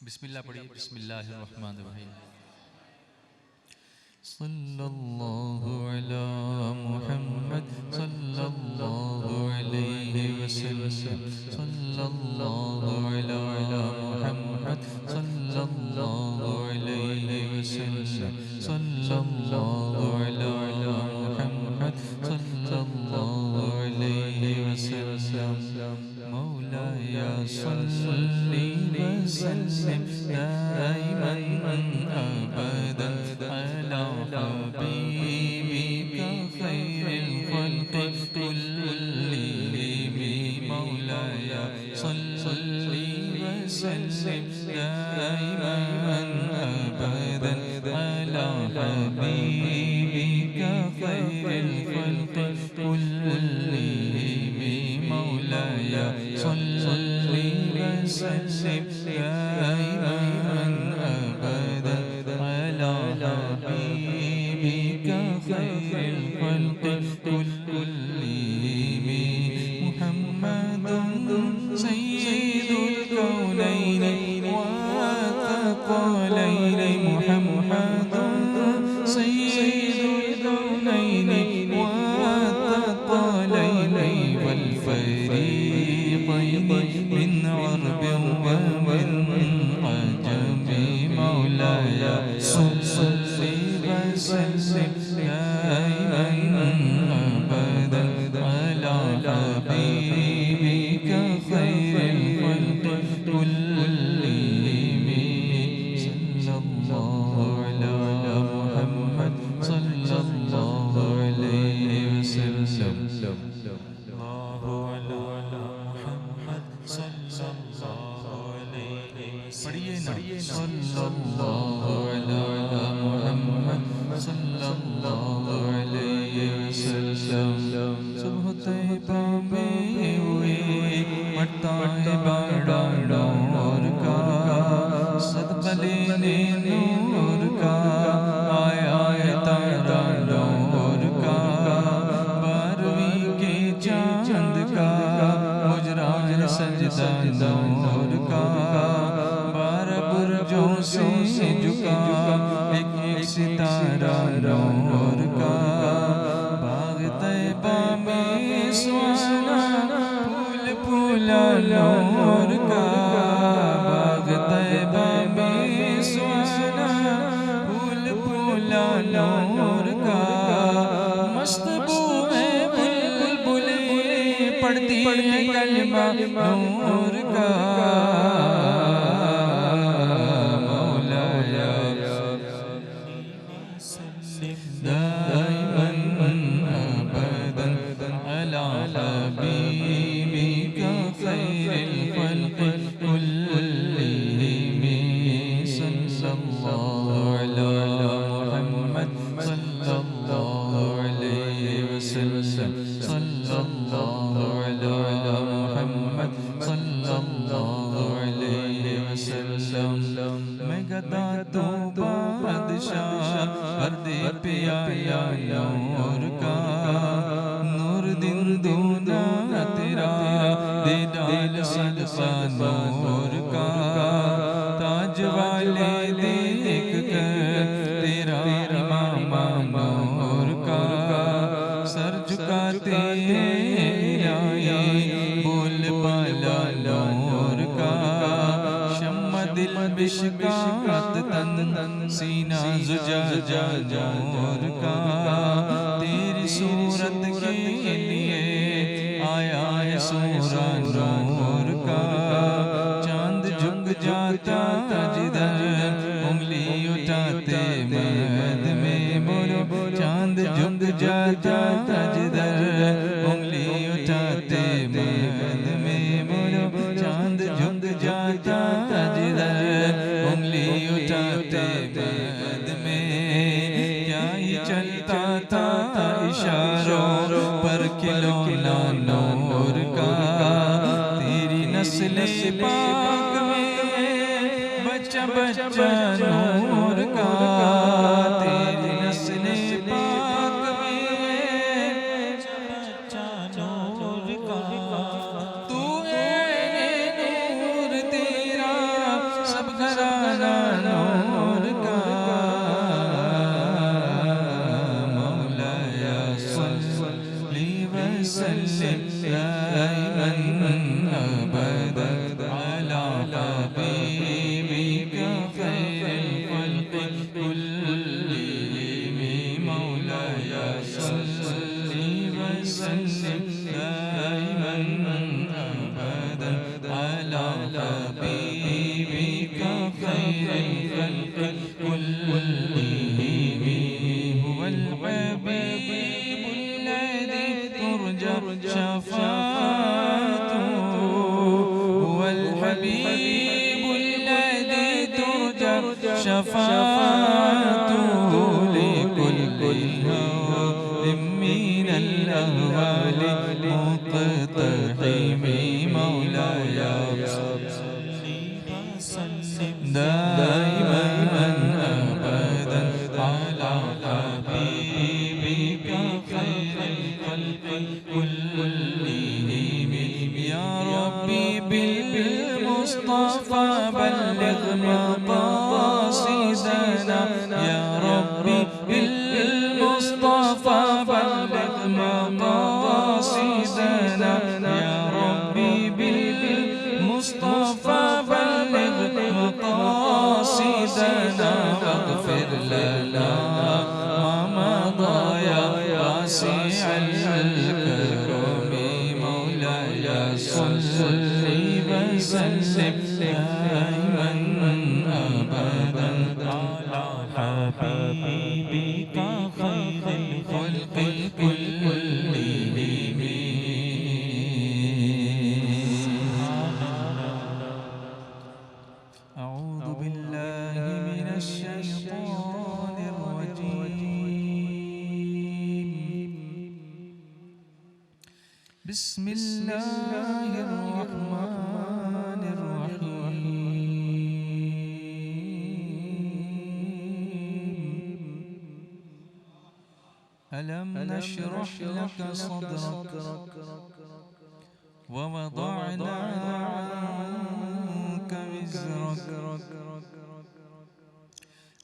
बिस्मिल्लाह पढ़िए। बिस्मिल्लाहिर्रहमानिर्रहीम। सल्लल्लाहु अला मुहम्मद सल्लल्लाहु अलैहि वसल्लम। सल्लल्लाहु अला मुहम्मद सल्लल्लाहु अलैहि वसल्लम। सल्लल्लाहु अला मुहम्मद सल्लल्लाहु अलैहि वसल्लम। मौलाया सल्ली वसल्लिम दाइमन अबदन अला हबीबिका खैरिल खल्क़ि कुल्लिहिम। मौलाया सल्ली वसल्लिम दाइमन अबदन अला हबीबिका खैरिल खल्क़ि कुल्लिहिम। मौलाया सल्ली वसल्लिम दाइमन अबदन अला हबीबिका खैरिल खल्क़ि कुल्लिहिम। मुहम्मदुन सय्यिदुल कौनैनि वथक़लैनि। मुहम्मदुन सय्यिदुल कौनैनि वथक़लैनि वल फरीक़ैनि मिन अरब वमिन अजम। मौलाया सल्ली वसल्लिम दाइमन अबदन अला हबीबिका खैरिल खल्क़ि कुल्लिहिम। सल्लल्लाहु अला मुहम्मद सल्लल्लाहु अलैहि वसल्लम। पढ़िए ना। सल्लल्लाहु अला मुहम्मद सल्लल्लाहु अलैहि वसल्लम। सुबह तैबा में हुए मरता है बड़ा नूर का। सदका लेने नूर का आया है तारा नूर का। 12वीं के चांद का मुजरा है सजदा नूर का। 12 बुर्जों से झुका एक एक सितारा नूर का। बाग तैबा में सुहाना फूल फूला नूर का। बाग तैबा में सुहाना फूल फूला नूर का। मस्त बू है बुलबुलें पढ़ती है कलमा नूर का। मौलाया दाइमन अबदन अला हबीबिका खैरिल खल्क़ि कुल्लिहिम। सल्लल्लाहु अला मुहम्मद सल्लल्लाहु अलैहि वसल्लम। सल्लल्लाहु अला मुहम्मद सल्लल्लाहु अलैहि वसल्लम। मैं गदा तो बादशाह पर्दे पे आया नूर का। नूर दिन दूना तेरा दे डाल सदका नूर का। ताज वाले देख कर तेरा इमामा नूर का। सर झुकाते बोल बाला नूर का। शम्मा दिल बिशकात तन सीना जुजाजा नूर का। तेरी सूरत के लिए आया है सूरा नूर का। चांद झुक जाता जिधर उंगली उठाते मद में बोलो। चांद झुक जाता जिधर उंगली उठाते मद में बोलो। चांद झुक जाता जिधर उंगली उठाते मद में। क्या ही चलता था इशारों पर खिलौना नूर का। तेरी नस्ल पाक में बच्चा बच्चा नूर का। तेरी नस्ल पाक में बच्चा नूर का। तू है नूर तेरा सब घर वसल्लिम दाइमन अबदा अला हबीबिका खैरिल खल्क़ि कुल्लिहिम मौलाया सल्लि वसल्लिम दाइमन अबदा अला हबीबिका खैरिल खल्क़ि कुल्लिहिम हुवल हबीबुल लज़ी तुरजा शफ़ाअतुहु हुवल हबीबुल लज़ी तुरजा शफ़ाअतुहु लिकुल्लि हवालिम मिनल अहवालि मुक़तहिम मौलाया सल्लि वसल्लिम दाइमन अबदन अला हबीबिका खैरिल खल्क़ि कुल्लिहिम या रब्बी बिल मुस्तफ़ा बल्लिग़ मक़ासिदना या रब्बी बिल मुस्तफ़ा बल्लिग़ मक़ासिदना या रब्बी बिल मुस्तफ़ा बल्लिग़ मक़ासिदना वग़फ़िर लना मा मदा या वासिअल करम मौलाया सल्लि वसल्लिम दाइमन अबदन अला हबीबिका खैरिल खल्क़ि कुल्लिहिम। अऊज़ु बिल्लाहि मिनश शैतानिर रजीम। बिस्मिल्लाहिर रहमानिर रहीम। अलम नशरह लक सदरक व वदअना अन्क विज़रक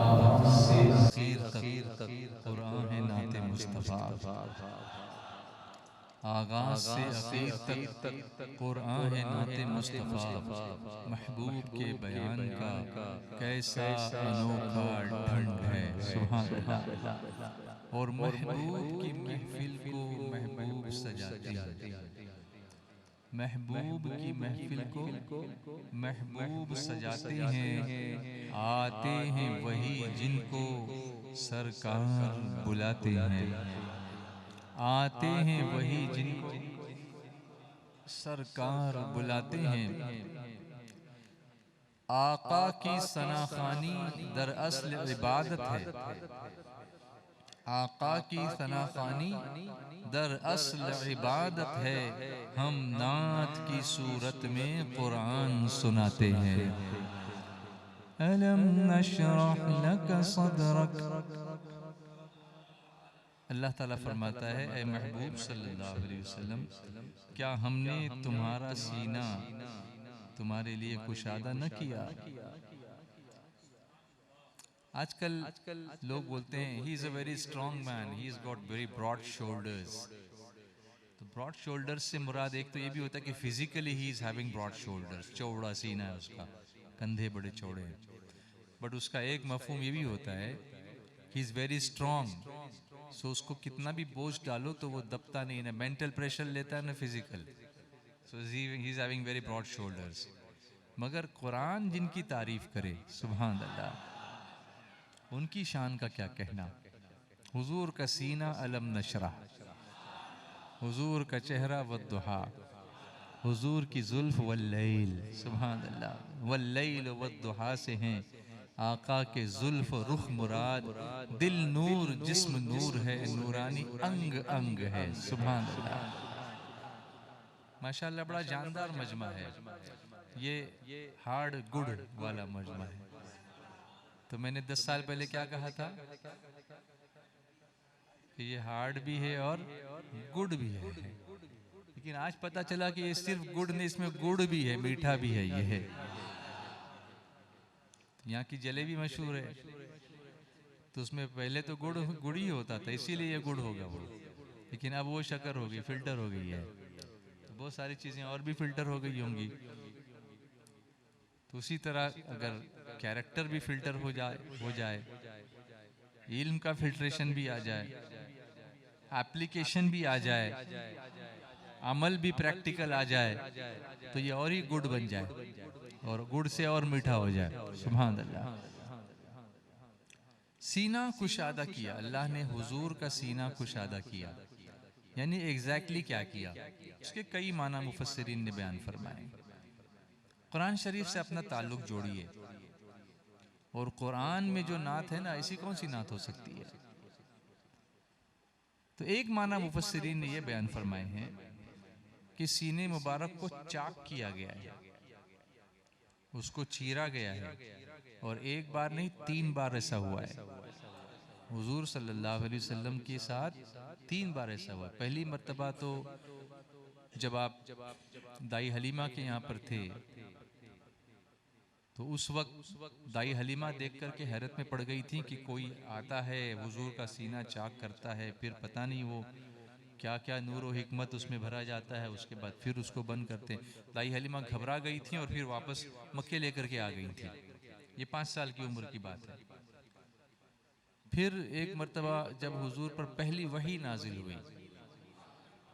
आगाज़ से आखिर तक कुरान है नाते मुस्तफ़ा। आगाज़ से आखिर तक कुरान है नाते मुस्तफ़ा। महबूब के बयान का कैसा अनोखा ढंग है सुभान अल्लाह। और महबूब की महफिल को महबूब सजाते हैं। महबूब की महफिल को महबूब सजाते हैं। आते हैं वही जिनको सरकार बुलाते हैं। आते हैं वही जिनको सरकार बुलाते हैं। आका की सनाखानी दरअसल इबादत है। आका की सनाखानी दरअसल इबादत है। हम नात की सूरत में कुरान सुनाते हैं। अलम नशरह लक सदरक। अल्लाह ताला फरमाता है, ऐ महबूब सल्लल्लाहु अलैहि वसल्लम, क्या हमने तुम्हारा सीना तुम्हारे लिए कुशादा न किया? आजकल लोग बोलते हैं he is a very strong man, he is got very broad shoulders. तो ब्रॉड शोल्डर्स से मुराद एक तो ये भी होता है कि physically he is having broad shoulders, चौड़ा सीना है उसका, कंधे बड़े चौड़े हैं। बट उसका एक मफहूम ये भी होता है ही इज वेरी स्ट्रॉन्ग। सो उसको कितना भी बोझ डालो तो वो दबता नहीं, ना मेंटल प्रेशर लेता है ना physical. So he is having very broad shoulders. मगर कुरान जिनकी तारीफ करे सुभान अल्लाह, उनकी शान का क्या कहना। हुजूर का सीना अलम नशरा, हुजूर का चेहरा वद्दुहा, हुजूर की जुल्फ वल्लैल, सुभान अल्लाह, वल्लैल वद्दुहा से हैं आका के जुल्फ रुख मुराद, दिल नूर जिस्म नूर है, नूरानी अंग अंग है, सुभान अल्लाह। माशाअल्लाह बड़ा जानदार मजमा है ये, हार्ड गुड वाला मजमा है। तो मैंने 10 साल पहले क्या कहा था कि ये हार्ड भी है और गुड भी है, लेकिन आज पता चला कि ये सिर्फ गुड़ नहीं, इसमें गुड़ भी है, मीठा भी है। ये है, यहाँ की जलेबी मशहूर है, तो उसमें पहले तो गुड़ ही होता था, इसीलिए ये गुड़ होगा वो, लेकिन अब वो शक्कर हो गई, फिल्टर हो गई है, तो बहुत सारी चीजें और भी फिल्टर हो गई होंगी। तो उसी तरह अगर कैरेक्टर भी फिल्टर हो जाए, इल्म का फिल्ट्रेशन भी आ जाए, एप्लीकेशन भी आ जाए, अमल भी प्रैक्टिकल आ जाए, तो ये और ही गुड़ बन जाए और गुड़ से और मीठा हो जाए, सुभान अल्लाह। सीना कुशादा किया अल्लाह ने, हुजूर का सीना कुशादा किया, यानी एग्जैक्टली क्या किया, उसके कई माना मुफस्सिरीन ने बयान फरमाए। कुरान शरीफ से अपना ताल्लुक जोड़िए, और कुरान में जो नात है ना, ऐसी कौन सी नात हो सकती है। तो एक माना मुफस्सिरीन ने यह बयान फरमाए हैं कि सीने मुबारक को चाक किया गया है, उसको चीरा गया है, और एक बार नहीं 3 बार ऐसा हुआ है। हुजूर सल्लल्लाहु अलैहि वसल्लम के साथ 3 बार ऐसा हुआ। पहली मर्तबा तो जब आप दाई हलीमा के यहाँ पर थे, तो उस वक्त दाई हलीमा देख करके हैरत में पड़ गई थी कि कोई आता है हुजूर का सीना चाक करता है, फिर पता नहीं वो क्या क्या नूर और हिकमत उसमें भरा जाता है, उसके बाद फिर उसको बंद करते हैं। दाई हलीमा घबरा गई थी और फिर वापस मक्के लेकर के आ गई थी। ये 5 साल की उम्र की बात है। फिर एक मर्तबा जब हुजूर पर पहली वही नाजिल हुई,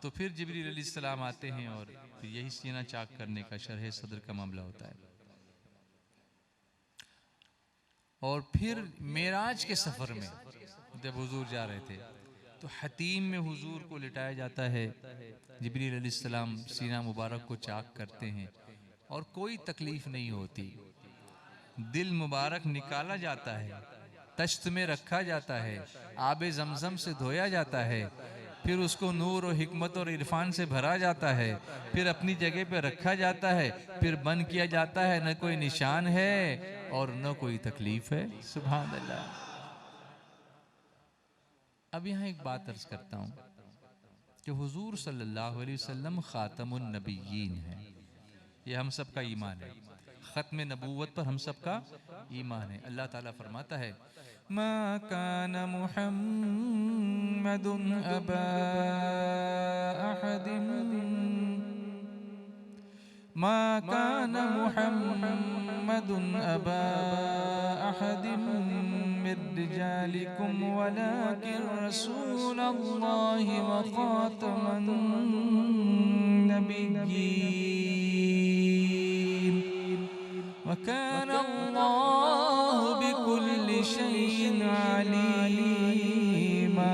तो फिर जिब्रील अलैहिस्सलाम आते हैं और फिर यही सीना चाक करने का शरह सदर का मामला होता है। और फिर मेराज के सफर में जब हुजूर जा रहे थे, तो हतीम में हुजूर को लिटाया जाता है, जिब्रील अलैहिस्सलाम सीना मुबारक को चाक करते हैं और कोई तकलीफ नहीं होती। दिल मुबारक निकाला जाता है, तश्त में रखा जाता है, आबे जमजम से धोया जाता है, फिर उसको नूर और हिकमत और इरफान से भरा जाता है, फिर अपनी जगह पे रखा जाता है, फिर बंद किया जाता है। न कोई निशान है और न कोई तकलीफ है, सुभान अल्लाह। अब यहाँ एक बात अर्ज करता हूँ कि हुजूर सल्लल्लाहु अलैहि वसल्लम खातमुन नबिय्यीन है, ये हम सब का ईमान है। खत्म नबूवत पर हम सब का ईमान है। अल्लाह ताला फरमाता है, मा कान मुहम्मदुन अबा अहदिम, मा कान मुहम्मदुन अबा अहदिम मिर रिजालिकुम वलाकिन रसूलल्लाहि व खातमन नबिय्यीन व कान अल्लाहु बिकुल्लि शैइन अलीमा।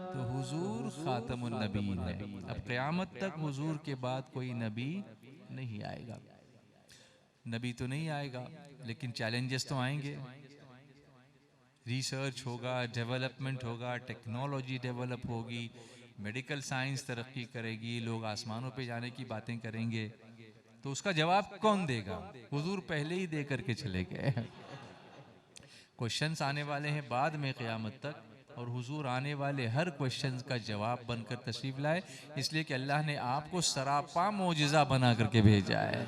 तो हुजूर खातमुन नबीय्यीन है। अब क़यामत तक हुजूर के बाद कोई नबी नहीं आएगा। नबी तो नहीं आएगा, लेकिन चैलेंजेस तो आएंगे। रिसर्च होगा, डेवलपमेंट होगा, टेक्नोलॉजी डेवलप होगी, मेडिकल साइंस तरक्की करेगी, लोग आसमानों पे जाने की बातें करेंगे, तो उसका जवाब कौन देगा? हुजूर पहले ही दे करके चले गए। क्वेश्चंस आने वाले हैं बाद में क़यामत तक, और हुजूर आने वाले हर क्वेश्चन का जवाब बनकर तशरीफ लाए, इसलिए कि अल्लाह ने आपको सरापा मोजिज़ा बना करके भेजा है।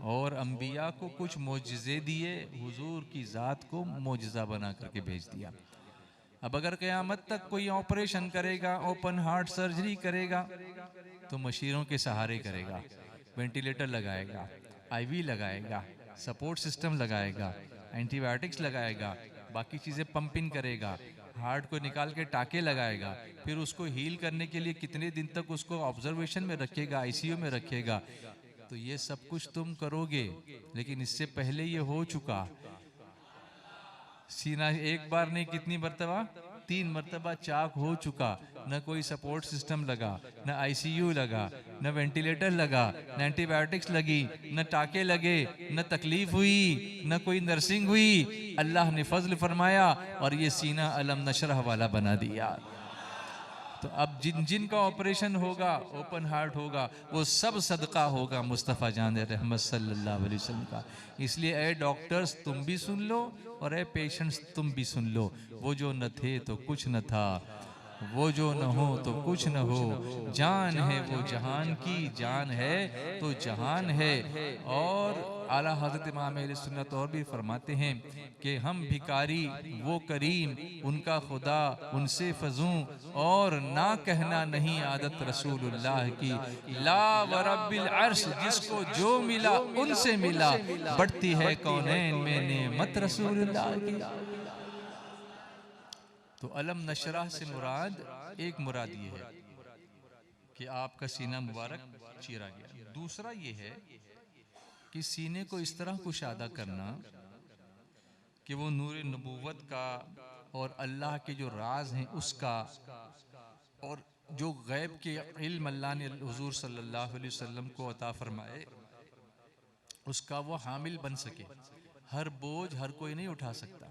और अंबिया को कुछ मोजिज़े दिए, हुजूर की ज़ात को मोजिज़ा बना करके भेज दिया। अब अगर क़यामत तक कोई ऑपरेशन करेगा, ओपन हार्ट सर्जरी करेगा, तो मशीरों के सहारे करेगा, वेंटिलेटर लगाएगा, आईवी लगाएगा, सपोर्ट सिस्टम लगाएगा, एंटीबायोटिक्स लगाएगा, बाकी चीज़ें पंपिंग करेगा, हार्ट को निकाल के टाके लगाएगा, फिर उसको हील करने के लिए कितने दिन तक उसको ऑब्जर्वेशन में रखेगा, आईसीयू में रखेगा। तो ये सब कुछ तुम करोगे, लेकिन इससे पहले ये हो चुका। सीना एक बार नहीं, कितनी मर्तबा? 3 मरतबा चाक हो चुका, न कोई सपोर्ट सिस्टम लगा, न आईसीयू लगा, न वेंटिलेटर लगा, न एंटीबायोटिक्स लगी, न टाके लगे, न तकलीफ हुई, न कोई नर्सिंग हुई। अल्लाह ने फजल फरमाया और ये सीना अलम नशरह वाला बना दिया। तो अब जिनका ऑपरेशन होगा, ओपन हार्ट होगा, वो सब सदका होगा मुस्तफ़ा जान रहमत सल्लल्लाहु अलैहि वसल्लम का। इसलिए ए डॉक्टर्स तुम भी सुन लो और ए पेशेंट्स तुम भी सुन लो, वो जो न थे तो कुछ न था, वो जो न हो तो कुछ न हो, जान है वो जहान की, जान है तो जहान है। और आला हज़रत इमाम अहले सुन्नत और भी फरमाते हैं कि हम भिकारी, वो करीम, उनका खुदा, उनसे फजूं, और ना कहना नहीं आदत रसूलुल्लाह की। ला व रब्बिल अर्श, जिसको जो मिला उनसे मिला, बढ़ती है कौनैन में नेमत रसूलुल्लाह की। तो अलम नशरह से मुराद, एक मुराद ये है कि आपका सीना मुबारक चीरा गया। दूसरा ये है कि सीने को इस तरह कुशादा करना कि वो नूर नबूवत का और अल्लाह के जो राज हैं उसका, और जो गैब के इल्म अल्लाह ने हुजूर सल्लल्लाहु अलैहि वसल्लम को अता फरमाए, उसका वो हामिल बन सके। हर बोझ हर कोई नहीं उठा सकता,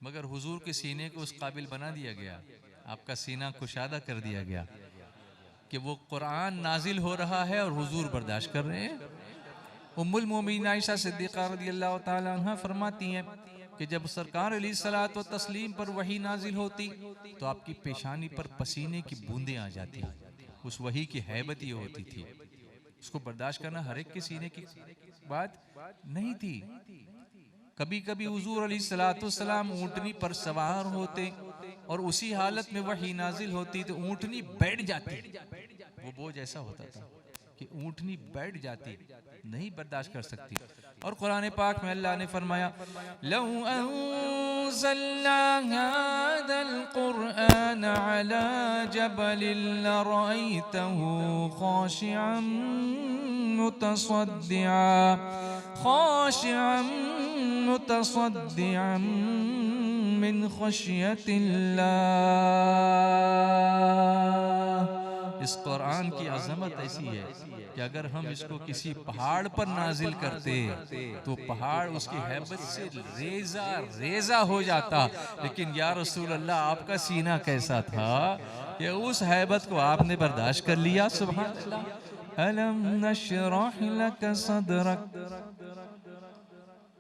मगर हुजूर के सीने को उस काबिल बना दिया गया, आपका सीना कुशादा कर दिया गया कि वो कुरान नाजिल हो रहा है और हुजूर बर्दाश्त कर रहे हैं। उम्मुल मोमिनीन आयशा सिद्दीक़ा रज़ियल्लाहु ताला अन्हा फरमाती हैं कि जब सरकार अलैहिस्सलातु व तस्लीम पर वही नाजिल होती तो आपकी पेशानी पर पसीने की बूंदें आ जाती। उस वही की हैबत ये होती थी, उसको बर्दाश्त करना हर एक के सीने की बात नहीं थी। कभी कभी हुजूर अलैहिस्सलातु वस्सलाम ऊँटनी पर सवार होते और उसी हालत में वही नाजिल होती तो ऊँटनी बैठ जाती। वो बोझ ऐसा होता था कि ऊँटनी बैठ जाती, नहीं बर्दाश्त कर सकती। और कुरान पाक में अल्लाह ने फरमाया, लौ अंज़लना हाज़ल कुरआन अला जबलिन लरअयतहु खाशिअन मुतसद्दिअन मिन खशियतिल्लाह। इस कुरान की अज़मत ऐसी है कि अगर हम इसको किसी पहाड़ पर नाजिल करते तो पहाड़ उसकी हैबत से रेजा रेजा हो जाता। लेकिन या रसूल अल्लाह, आपका सीना कैसा था कि उस हैबत को आपने बर्दाश्त कर लिया। सुभान अल्लाह। अलम नशरह लक सदरक,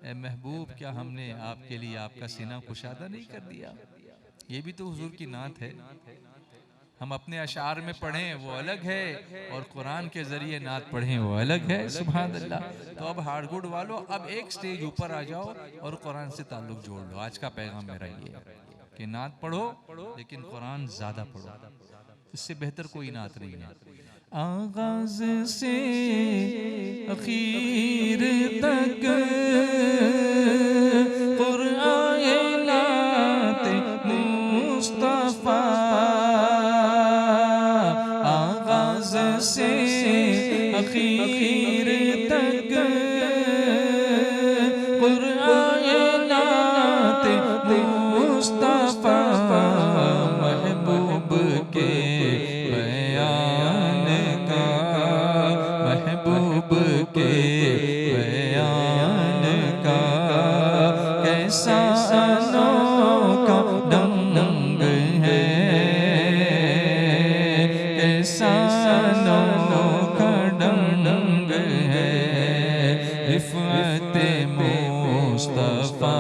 ए महबूब, क्या हमने आपके लिए आपका सीना कुशादा नहीं कर दिया? ये भी तो हुजूर की नात है। हम अपने अशार में पढ़ें वो अलग है, और कुरान के जरिए नात पढ़ें वो अलग है। सुभान अल्लाह। तो अब हार्डवुड वालों, अब एक स्टेज ऊपर आ जाओ और कुरान से ताल्लुक जोड़ लो। आज का पैगाम मेरा ये है कि नात पढ़ो लेकिन कुरान ज्यादा पढ़ो, इससे बेहतर कोई नात नहीं है। आगाज से आखिर तक कुरान नात मुस्तफा, आगाज से आखिर तक कुरान नात मुस्तफा, महबूब के बयान का, महबूब के बयान का कैसा अनोखा ढंग है, कैसा अनोखा ढंग है। रिफ़अत मुस्तफ़ा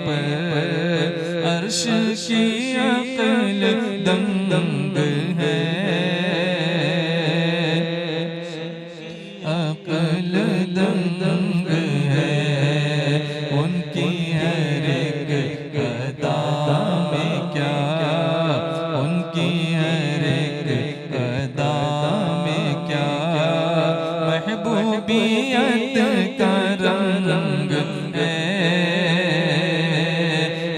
पर अर्श की अक़ल दंग है, अक़ल दंग है। उनकी हर एक अदा में क्या, उनकी हर एक अदा में क्या, महबूबियत का रंग है,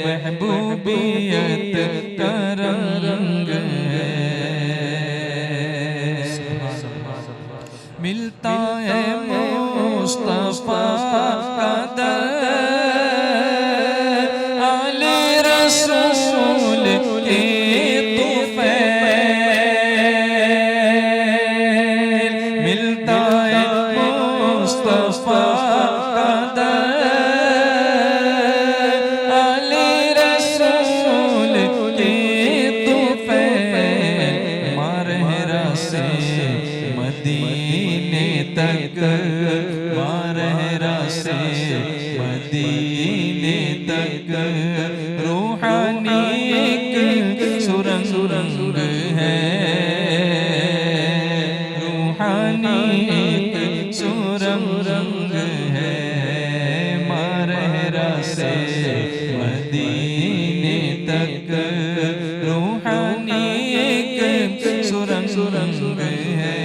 महबूबियत का रंग है। मिलता है मुस्तफा का दर आले रसूल सुरंग है, रूहानी एक सुरंग है, मरहरा से मदीने तक रूहानी एक सुरंग है,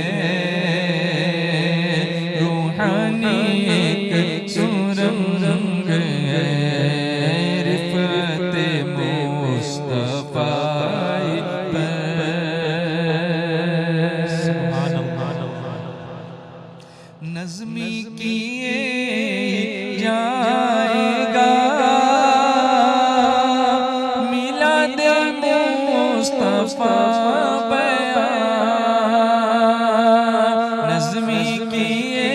रूहानी एक सुरंग है, रिफ़त मुस्तफ़ा पर। नज़्मी किए जाएगा मिलाद मुस्तफ़ा नज़्मी किए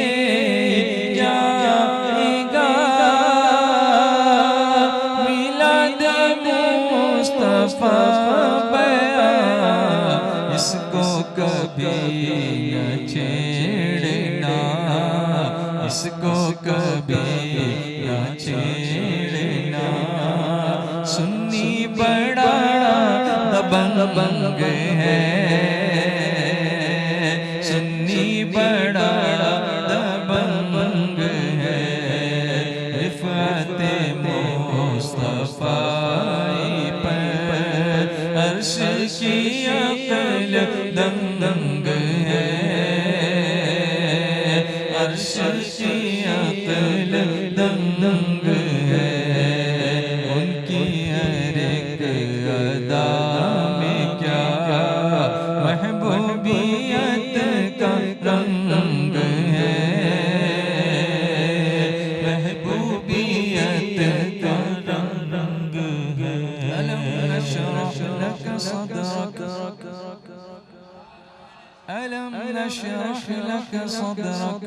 जाएगा मिलाद मुस्तफ़ा इसको कभी न छेड़ना, इसको कभी न छेड़ना, सुन्नी बड़ा दबंग है, सुन्नी बड़ा दबंग है, रिफ़त मुस्तफ़ा पर अर्श की अक़ल दंग है, अर्श की अक़ल दंग है, उनकी हर एक अदा में क्या महबूबियत का रंग है, महबूबियत का रंग है। अलम नशरह लक सदरक, अलम नशरह लक सदरक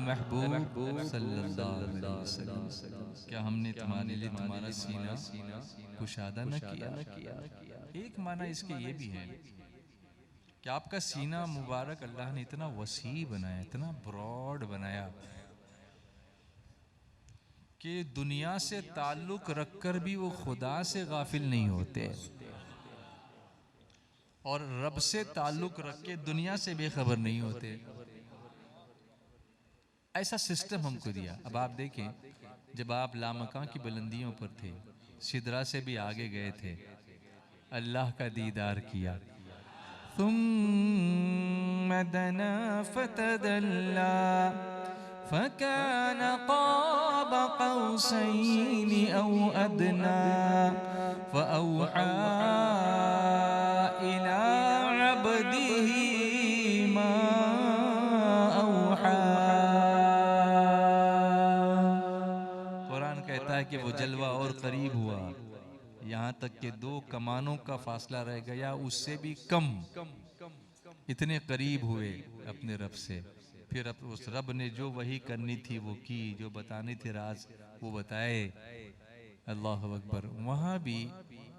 महबूब सल्लल्लाहु अलैहि वसल्लम, क्या हमने तुम्हारे लिए तुम्हारा सीना कुशादा न किया? एक माना इसके ये भी है कि आपका सीना मुबारक अल्लाह ने इतना वसी बनाया, इतना ब्रॉड बनाया कि दुनिया से ताल्लुक रखकर भी वो खुदा से गाफिल नहीं होते, और रब से ताल्लुक रख के दुनिया से बेखबर नहीं होते। ऐसा सिस्टम हमको दिया। अब आप देखें, जब आप लामकां की बुलंदियों पर थे, सिदरा से भी आगे गए थे, अल्लाह का दीदार किया, थुम्मा दना फतदल्ला फकान क़ाब क़ौसैनि औ अदना फ़अौहा इला अब्दिही मा औहा। कुरान कहता है कि वो जलवा और करीब हुआ, यहाँ तक कि 2 कमानों का फासला रह गया, उससे भी कम, इतने करीब हुए अपने रब से। फिर उस रब ने जो वही करनी थी वो की, जो बताने थे राज वो बताए। अल्लाह अकबर। वहाँ भी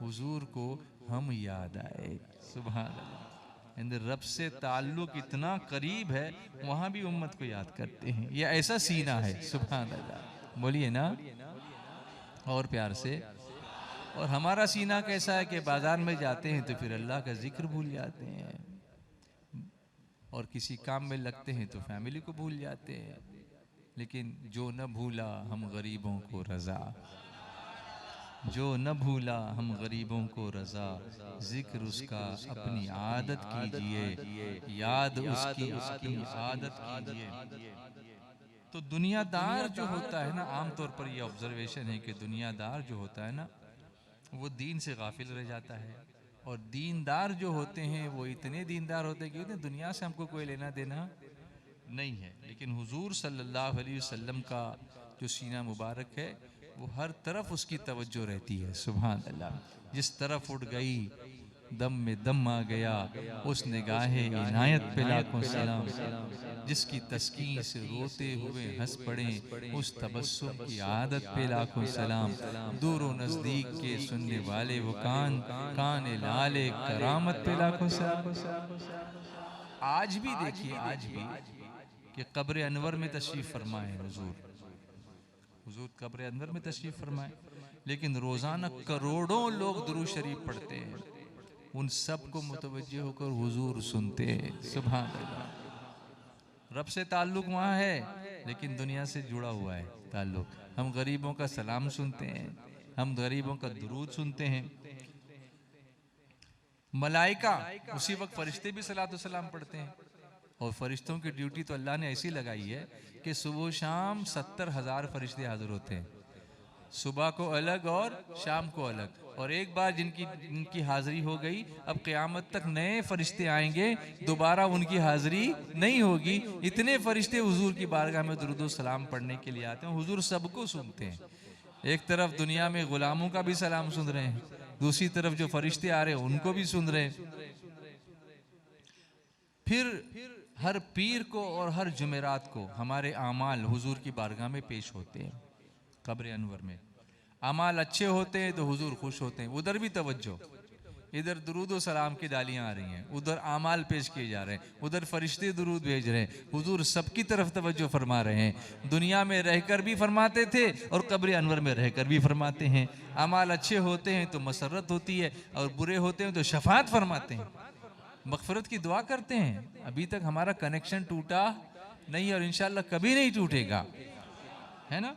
हुजूर को हम याद आए, सुभान अल्लाह। रब से ताल्लुक इतना करीब है, वहाँ भी उम्मत को याद करते हैं। ये ऐसा सीना है, सुभान अल्लाह, बोलिए ना और प्यार से। और हमारा सीना कैसा है कि बाजार में जाते हैं तो फिर अल्लाह का जिक्र भूल जाते हैं, और किसी काम में लगते हैं तो फैमिली को भूल जाते हैं। लेकिन जो न भूला हम गरीबों को रज़ा, जो न भूला हम गरीबों को रज़ा, जिक्र उसका अपनी आदत कीजिए, याद उसकी अपनी आदत कीजिए। तो दुनियादार जो होता है ना, आमतौर पर यह ऑब्जर्वेशन है कि दुनियादार जो होता है ना, वो दीन से गाफिल रह जाता है, और दीनदार जो होते हैं वो इतने दीनदार होते हैं कि दुनिया से हमको कोई लेना देना नहीं है। लेकिन हुजूर सल्लल्लाहु अलैहि वसल्लम का जो सीना मुबारक है, वो हर तरफ उसकी तवज्जो रहती है, सुभान अल्लाह। जिस तरफ उठ गई दम में दम आ गया उस निगाहे इनायत पे लाखों सलाम, जिसकी तस्कीन से रोते हुए हंस पड़े उस तबस्सुम की आदत पे लाखों सलाम, दूर व नजदीक के सुनने वाले वो कान लाले करामत पे लाखों सलाम। आज भी देखिए, आज भी कि कब्र अनवर में तशरीफ फरमाए हुजूर कब्र अनवर में तशरीफ फरमाए, लेकिन रोजाना करोड़ों लोग दुरूद शरीफ पढ़ते हैं, उन सब को मुतवज्जे होकर हुजूर सुनते हैं। सुभान अल्लाह। रब से ताल्लुक वहाँ है, लेकिन दुनिया से जुड़ा हुआ है ताल्लुक। हम गरीबों का सलाम सुनते हैं, हम गरीबों का दुरूद सुनते हैं। मलाइका उसी वक्त फरिश्ते भी सलातो सलाम पढ़ते हैं, और फरिश्तों की ड्यूटी तो अल्लाह ने ऐसी लगाई है कि सुबह शाम 70,000 फरिश्ते हाजिर होते हैं, सुबह को अलग और शाम को अलग। और एक बार जिनकी हाजिरी हो गई, अब क़यामत तक नए फरिश्ते आएंगे, दोबारा उनकी हाजिरी नहीं होगी। इतने फरिश्ते हुजूर की बारगाह में दुरूद सलाम पढ़ने के लिए आते हैं। हुजूर सबको सुनते हैं। एक तरफ दुनिया में गुलामों का भी सलाम सुन रहे हैं, दूसरी तरफ जो फरिश्ते आ रहे हैं उनको भी सुन रहे हैं। फिर हर पीर को और हर जुमेरात को हमारे आमाल हुजूर की बारगाह में पेश होते हैं। कब्र अनवर में अमाल अच्छे होते हैं तो हुजूर खुश होते हैं। उधर भी तवज्जो, इधर दुरूद व सलाम की डालियां आ रही हैं, उधर आमाल पेश किए जा रहे हैं, उधर फरिश्ते दुरूद भेज रहे हैं। हुजूर सबकी तरफ तवज्जो फरमा रहे हैं। दुनिया में रहकर भी फरमाते थे और कब्र अनवर में रहकर भी फरमाते हैं। अमाल अच्छे होते हैं तो मसरत होती है, और बुरे होते हैं तो शफात फरमाते हैं, मग़फ़िरत की दुआ करते हैं। अभी तक हमारा कनेक्शन टूटा नहीं और इंशाअल्लाह कभी नहीं टूटेगा, है ना।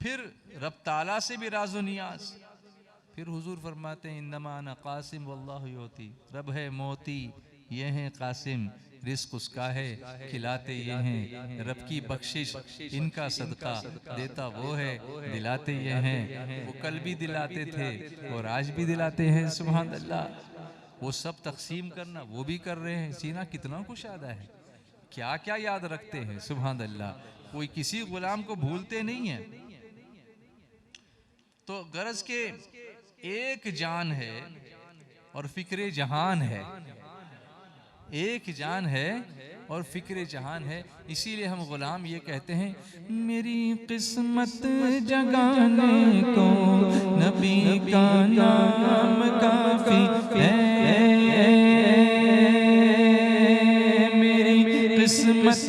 फिर रब ताला से भी राज़ो नियाज। फिर हुजूर फरमाते हैं इन्नमा अना क़ासिम वल्लाहु युती, रब है मोती ये हैं क़ासिम, रिज़्क़ उसका है खिलाते ये हैं, रब की बख्शिश इनका सदका देता वो है, दिलाते ये हैं। वो कल भी दिलाते थे और आज भी दिलाते हैं। सुभान अल्लाह। वो सब तकसीम करना वो भी कर रहे हैं। सीना कितना कुशादा है, क्या क्या याद रखते हैं। सुभान अल्लाह। कोई किसी गुलाम को भूलते नहीं है। तो गरज के एक जान है और फिक्रे जहान है, एक जान है और फिक्रे जहान है। इसीलिए हम गुलाम ये कहते हैं, मेरी किस्मत जगाने को नबी का नाम काफी है, मेरी किस्मत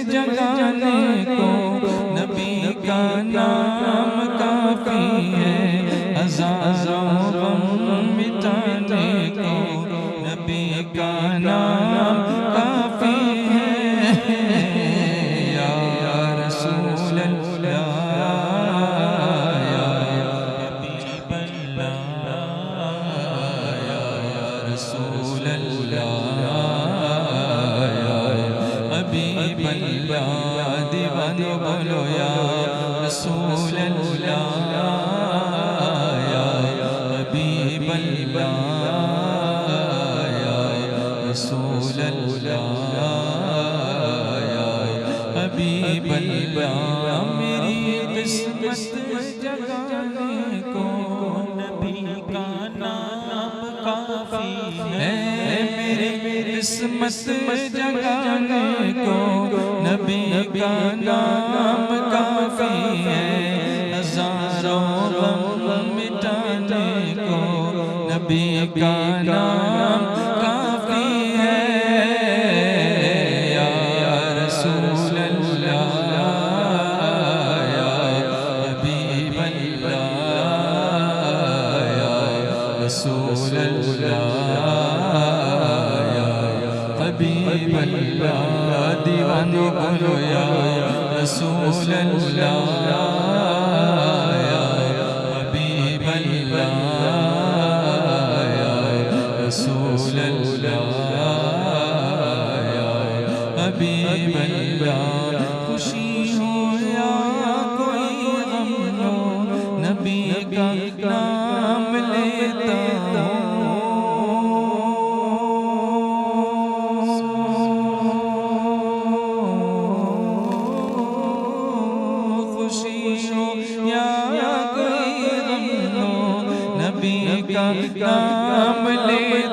जगाने को नबी का नाम काफी है, हज़ारों गम मिटाने को नबी का नाम काफी है। या रसूल अल्लाह, या हबीब अल्लाह, या रसूल अल्लाह, या हबीब अल्लाह। दीवानो बोलो या रसूल अल्लाह, या हबीब अल्लाह, रसूल अल्लाह, या हबीब अल्लाह। मेरी किस्मत जगाने को नबी का नाम काफी है, मेरी किस्मत जगाने को नबी का नाम काफी है, हज़ारों गम मिटाने को नबी का नाम काफी है। या रसूल अल्लाह, या हबीब अल्लाह, या रसूल अल्लाह, या हबीब अल्लाह। दीवानो बोलो या रसूल अल्लाह, या हबीब अल्लाह, रसूल अल्लाह, या हबीब अल्लाह। खुशी हो या कोई गम हो, नबी का नाम लेता हूँ। खुशी हो या कोई गम हो, नबी का नाम लेता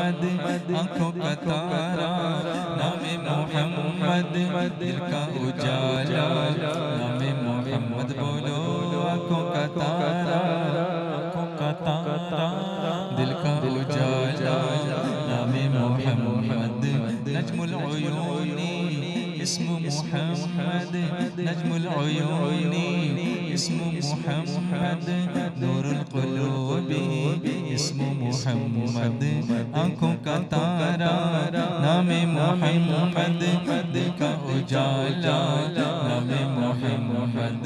मोहम्मद आँखों का तारा, नामे मोहम्मद दिल का उजाला, नामे मोहम्मद बोलो आँखों का तारा, आँखों का तारा दिल का उजाला, नामे मोहम्मद नजमुल उयूनी इस्मु मुहम्मद, नजमुल उयूनी इस्मु मुहम्मद, नूरुल कुलूबी इस्मु मुहम्मद, आँखों का तारा नामे मोहम्मद दिल का उजाला, नामे Muhammad,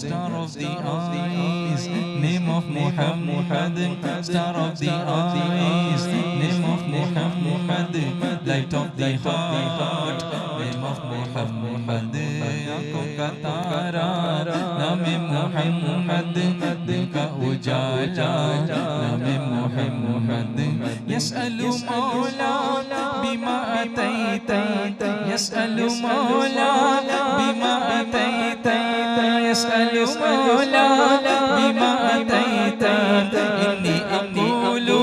star of the eyes name of Muhammad, star of the eyes name of Muhammad, light of the heart name of Muhammad, आँखों का तारा नामे मुहम्मद दिल का उजाला, नामे मुहम्मद, यसअलु मौला बिमा अतैता, यसअलु मौला बिमा अतैता, यसअलु मौला बिमा अतैता, इन्नी अक़ूलु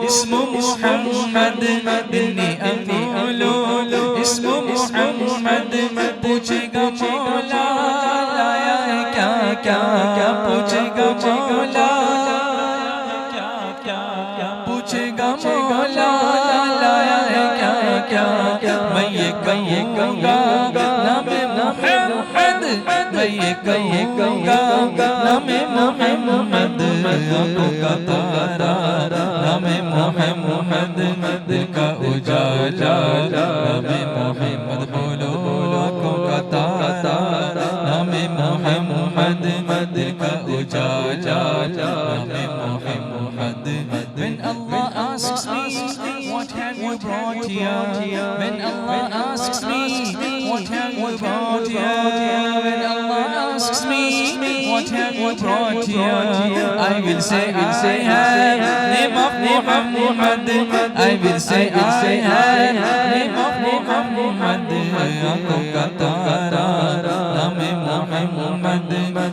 इस्मु मुहम्मद, इन्नी अक़ूलु इस्मु मुहम्मद, पूछेगा मौला लाया है क्या क्या, पूछेगा मौला क्या क्या, पूछेगा मौला लाया है क्या क्या, मैं ये कहूँगा नामे मोहम्मद, मैं ये कहूँगा नामे मोहम्मद, आँखों का तारा नामे मोहम्मद दिल का उजाला, नामे मोहम्मद बोलो आँखों का तारा, नामे मोहम्मद दिल का उजाला, नामे Mohammad. When Allah asks me what have you brought here, when Allah asks me what have you brought here, when Allah asks me what have you brought here, I will say I have name of Muhammad, I will say I have name of Muhammad, आँखों का तारा नामे Muhammad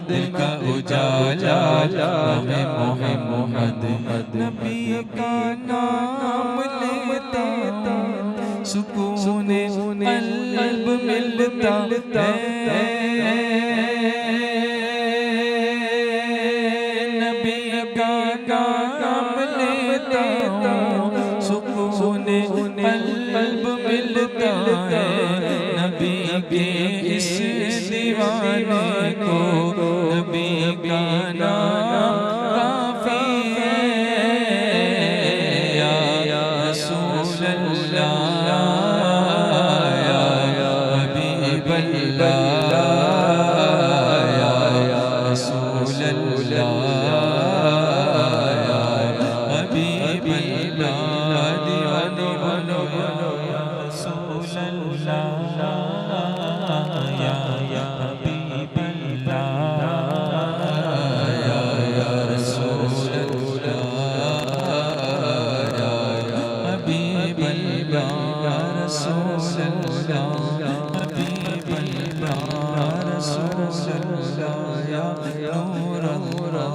दिल का उजाला, नामे मोहम्मद, नबी का नाम लेते सुकून क़ल्ब मिलता है, नबी का नाम लेते सुकून क़ल्ब मिलता है, नबी के इस दीवाने को नबी का नाम काफ़ी है, या रसूल अल्लाह या हबीब अल्लाह या रसूल अल्लाह या हबीब अल्लाह, दीवाने बोलो या रसूल अल्लाह या हबीब अल्लाह या रसूल अल्लाह या हबीब अल्लाह, रसूल अल्लाह हबीब अल्लाह, रसूल अल्लाह या नूर अल्लाह।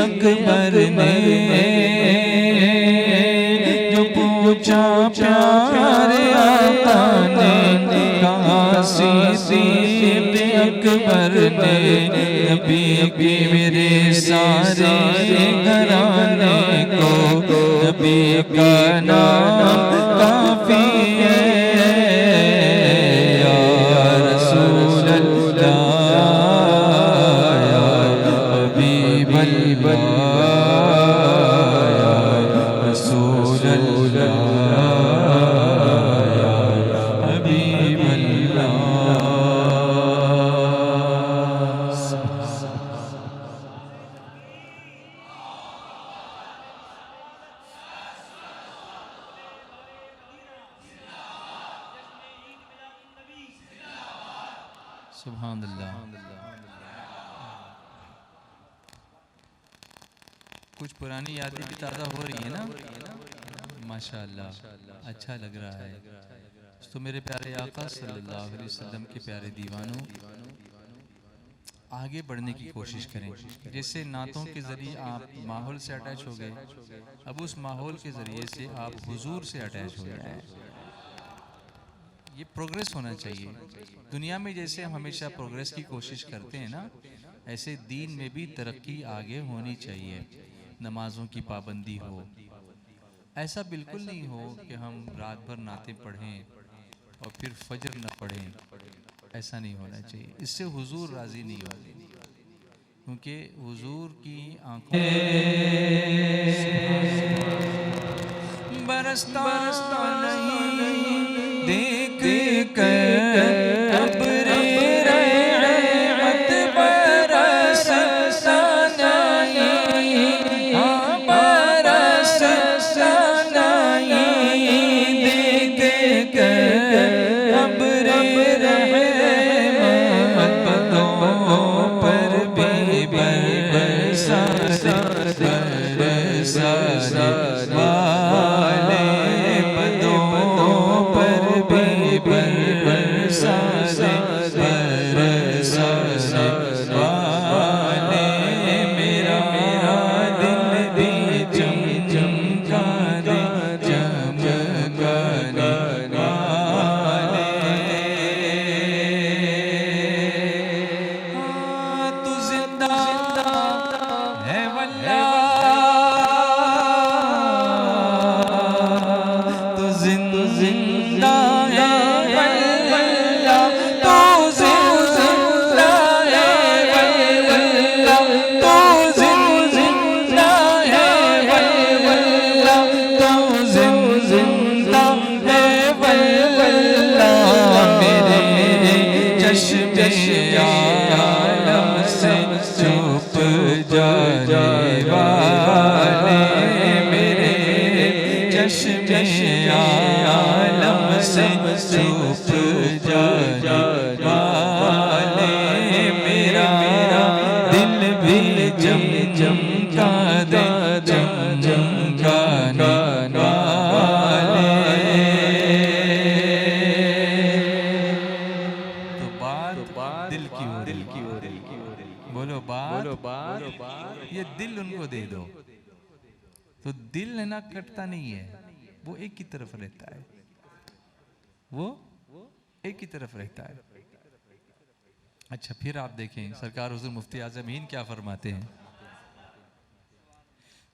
अकबर ने जो पूछा प्यारे आका ने कहा सिद्दीक़ अकबर ने नबी के मेरे सारे घराने को नबी का नाम काफी है या रसूल अल्लाह सुभान अल्लाह। कुछ पुरानी यादें भी ताज़ा हो रही है ना, माशाअल्लाह, अच्छा लग रहा है। तो मेरे प्यारे आका सल्लल्लाहु अलैहि वसल्लम के प्यारे दीवानों, आगे बढ़ने की कोशिश करें। जैसे नातों के ज़रिए आप माहौल से अटैच हो गए, अब उस माहौल के ज़रिए से आप हुजूर से अटैच हो जाएं। ये प्रोग्रेस होना चाहिए। दुनिया में जैसे हम हमेशा प्रोग्रेस की कोशिश करते हैं ना, ऐसे दीन में भी तरक्की आगे होनी चाहिए। नमाजों की पाबंदी हो, ऐसा बिल्कुल नहीं हो कि हम रात भर नाते पढ़ें और फिर फजर न पढ़ें, ऐसा नहीं होना चाहिए। इससे हुजूर राज़ी नहीं होंगे, क्योंकि हुजूर की आंखों बरसता नहीं देख कर अब्रे रहमत बरसता नहीं, बरसता नहीं देख कर अब्रे रहमत बदों पर भी बरसा वाले बदों पर भी बरसा वाले मेरा दिल भी चमका दे चमकाने वाले। तू जिंदा है वल्लाह, जिंदा है वल्लाह, तो जिंदा है वल्लाह, तो जिंदा है वल्लाह, तो जिंदा है वल्लाह। मेरे चश्मे आलम से छुप जाने वाले, मेरे चश्मे आलम से छुप जाने वाले, मेरा दिल भी चमका दे चमकाने वाले। तो बात दिल की हो रही, बोलो बात ये दिल उनको दे दो, तो दिल है ना कटता नहीं है, वो एक की तरफ रहता है, वो एक की तरफ रहता है। अच्छा, फिर आप देखें सरकार हुजूर मुफ्ती आज़म हिंद क्या फरमाते हैं।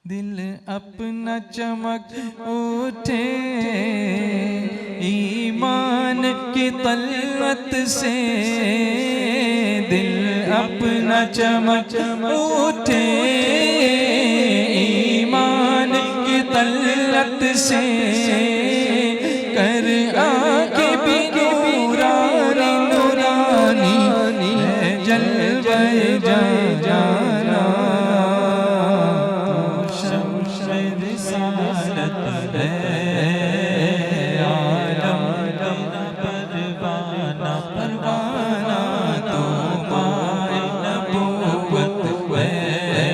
दिल अपना चमक उठे ईमान की तलवत से, दिल अपना चमक उठे ईमान खिलवत से कर आके भी नूरानी नूरानी है जलवे जाना शम्स-ए रिसालत है आलम परवाना परवाना तो माए नबूवत है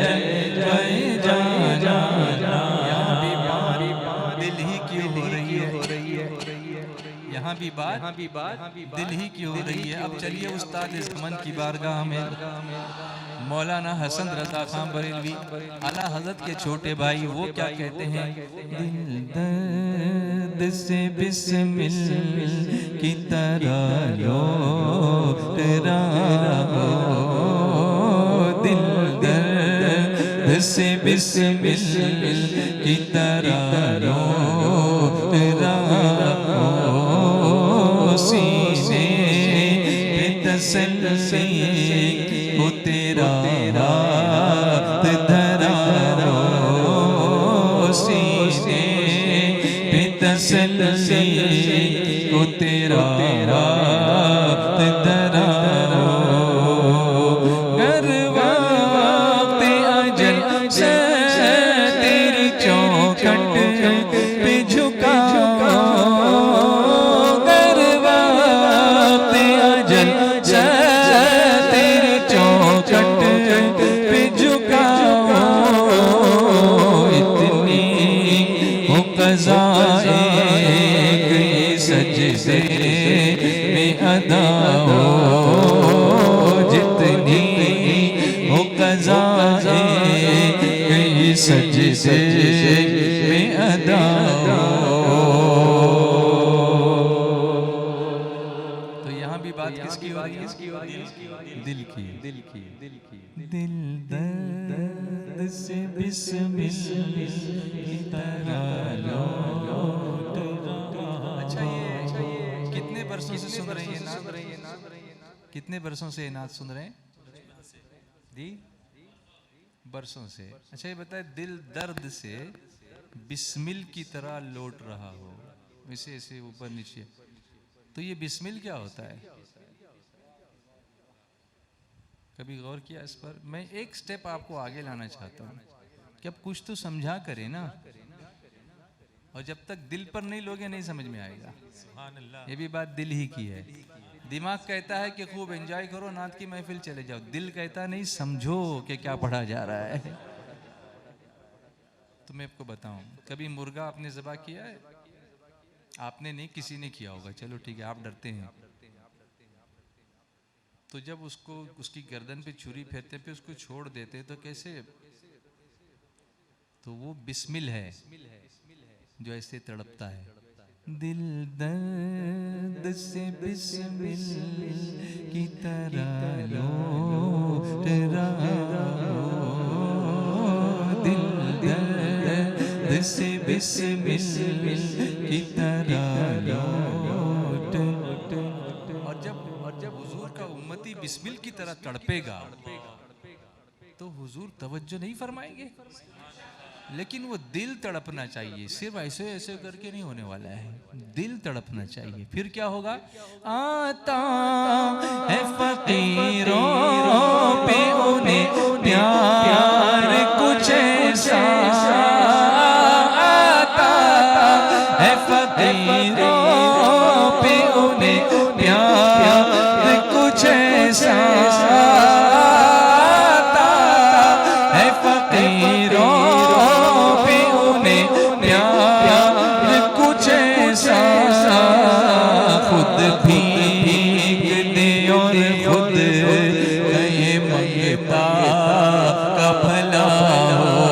जलवे जाना। यहाँ भी बात दिल ही की हो रही है, यहाँ भी बात दिल ही की हो रही है। अब चलिए उस्ताद ज़मान की बारगाह में मौलाना हसन रज़ा खान बरेलवी आला हज़रत के छोटे भाई वो क्या कहते हैं, दिल दर्द से बिस्मिल की तरह लौट रहा हो, दिल दर्द से बिस्मिल की तरह लौट रहा हो, सीने पे तसल्ली को तेरा हाथ धरा हो, सीने पे तसल्ली को तेरा हाथ धरा हो, गर वक्त अजल से तेरी चौखट पे झुका, गर वक्त अजल से तेरी चौखट पे झुका, इतनी हो क़ज़ा एक सजदे में अदा हो, जितनी हो क़ज़ा एक सजदे में अदा हो। तो यहाँ भी बात किसकी हो रही है, दिल की दिल दर्द से बिस्मिल की तरह लौट रहा। अच्छा ये कितने बरसों से सुन रही है नात, कितने बरसों से नात सुन रहे हैं जी, बरसों से। अच्छा ये बताए दिल दर्द से बिस्मिल की तरह लौट रहा हो, ऐसे ऐसे ऊपर नीचे, तो ये बिस्मिल क्या होता है, कभी गौर किया इस पर? मैं एक स्टेप आपको आगे लाना चाहता हूँ कि अब कुछ तो समझा करें ना, और जब तक दिल पर नहीं लोगे नहीं समझ में आएगा। ये भी बात दिल ही की है। दिमाग कहता है कि खूब एंजॉय करो, नात की महफिल चले जाओ, दिल कहता नहीं समझो कि क्या पढ़ा जा रहा है। तो मैं आपको बताऊं, कभी मुर्गा आपने ज़बा किया है? आपने नहीं, किसी ने किया होगा, चलो ठीक है, आप डरते हैं। तो जब उसको उसकी गर्दन पे छुरी फेरते पे उसको छोड़ देते तो कैसे, तो वो बिस्मिल है जो ऐसे तड़पता है, दिल दर्द से बिस्मिल की तरह लौट रहा हो, दिल दर्द से बिस्मिल की तरह लौट। और जब हुजूर का उम्मती बिस्मिल की तरह तड़पेगा तो हुजूर तवज्जो नहीं फरमाएंगे, लेकिन वो दिल तड़पना चाहिए, सिर्फ ऐसे ऐसे करके नहीं होने वाला है, दिल तड़पना चाहिए। फिर क्या होगा, आता है फकीरों पे उन्हें प्यार कुछ ऐसा, आता है फकीरों पे उन्हें प्यार कुछ ऐसा, आता है फकीरों खुद भीग दे और खुद कहे मंगता का भला हो,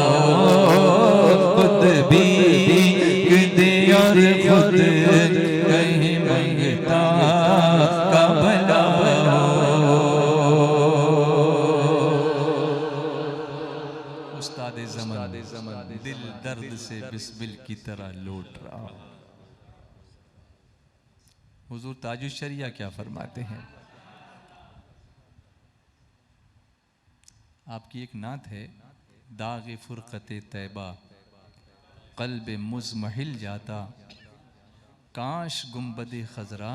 खुद भीग दे और खुद कहे मंगता का भला हो। उस्ताद ज़मान दिल दर्द से बिस्मिल की तरह लौट रहा। हुजूर ताजुश शरिया क्या फरमाते हैं, आपकी एक नात है, दाग़ फ़ुरक़त तैबा क़ल्ब मुज़महिल जाता, काश गुंबद खजरा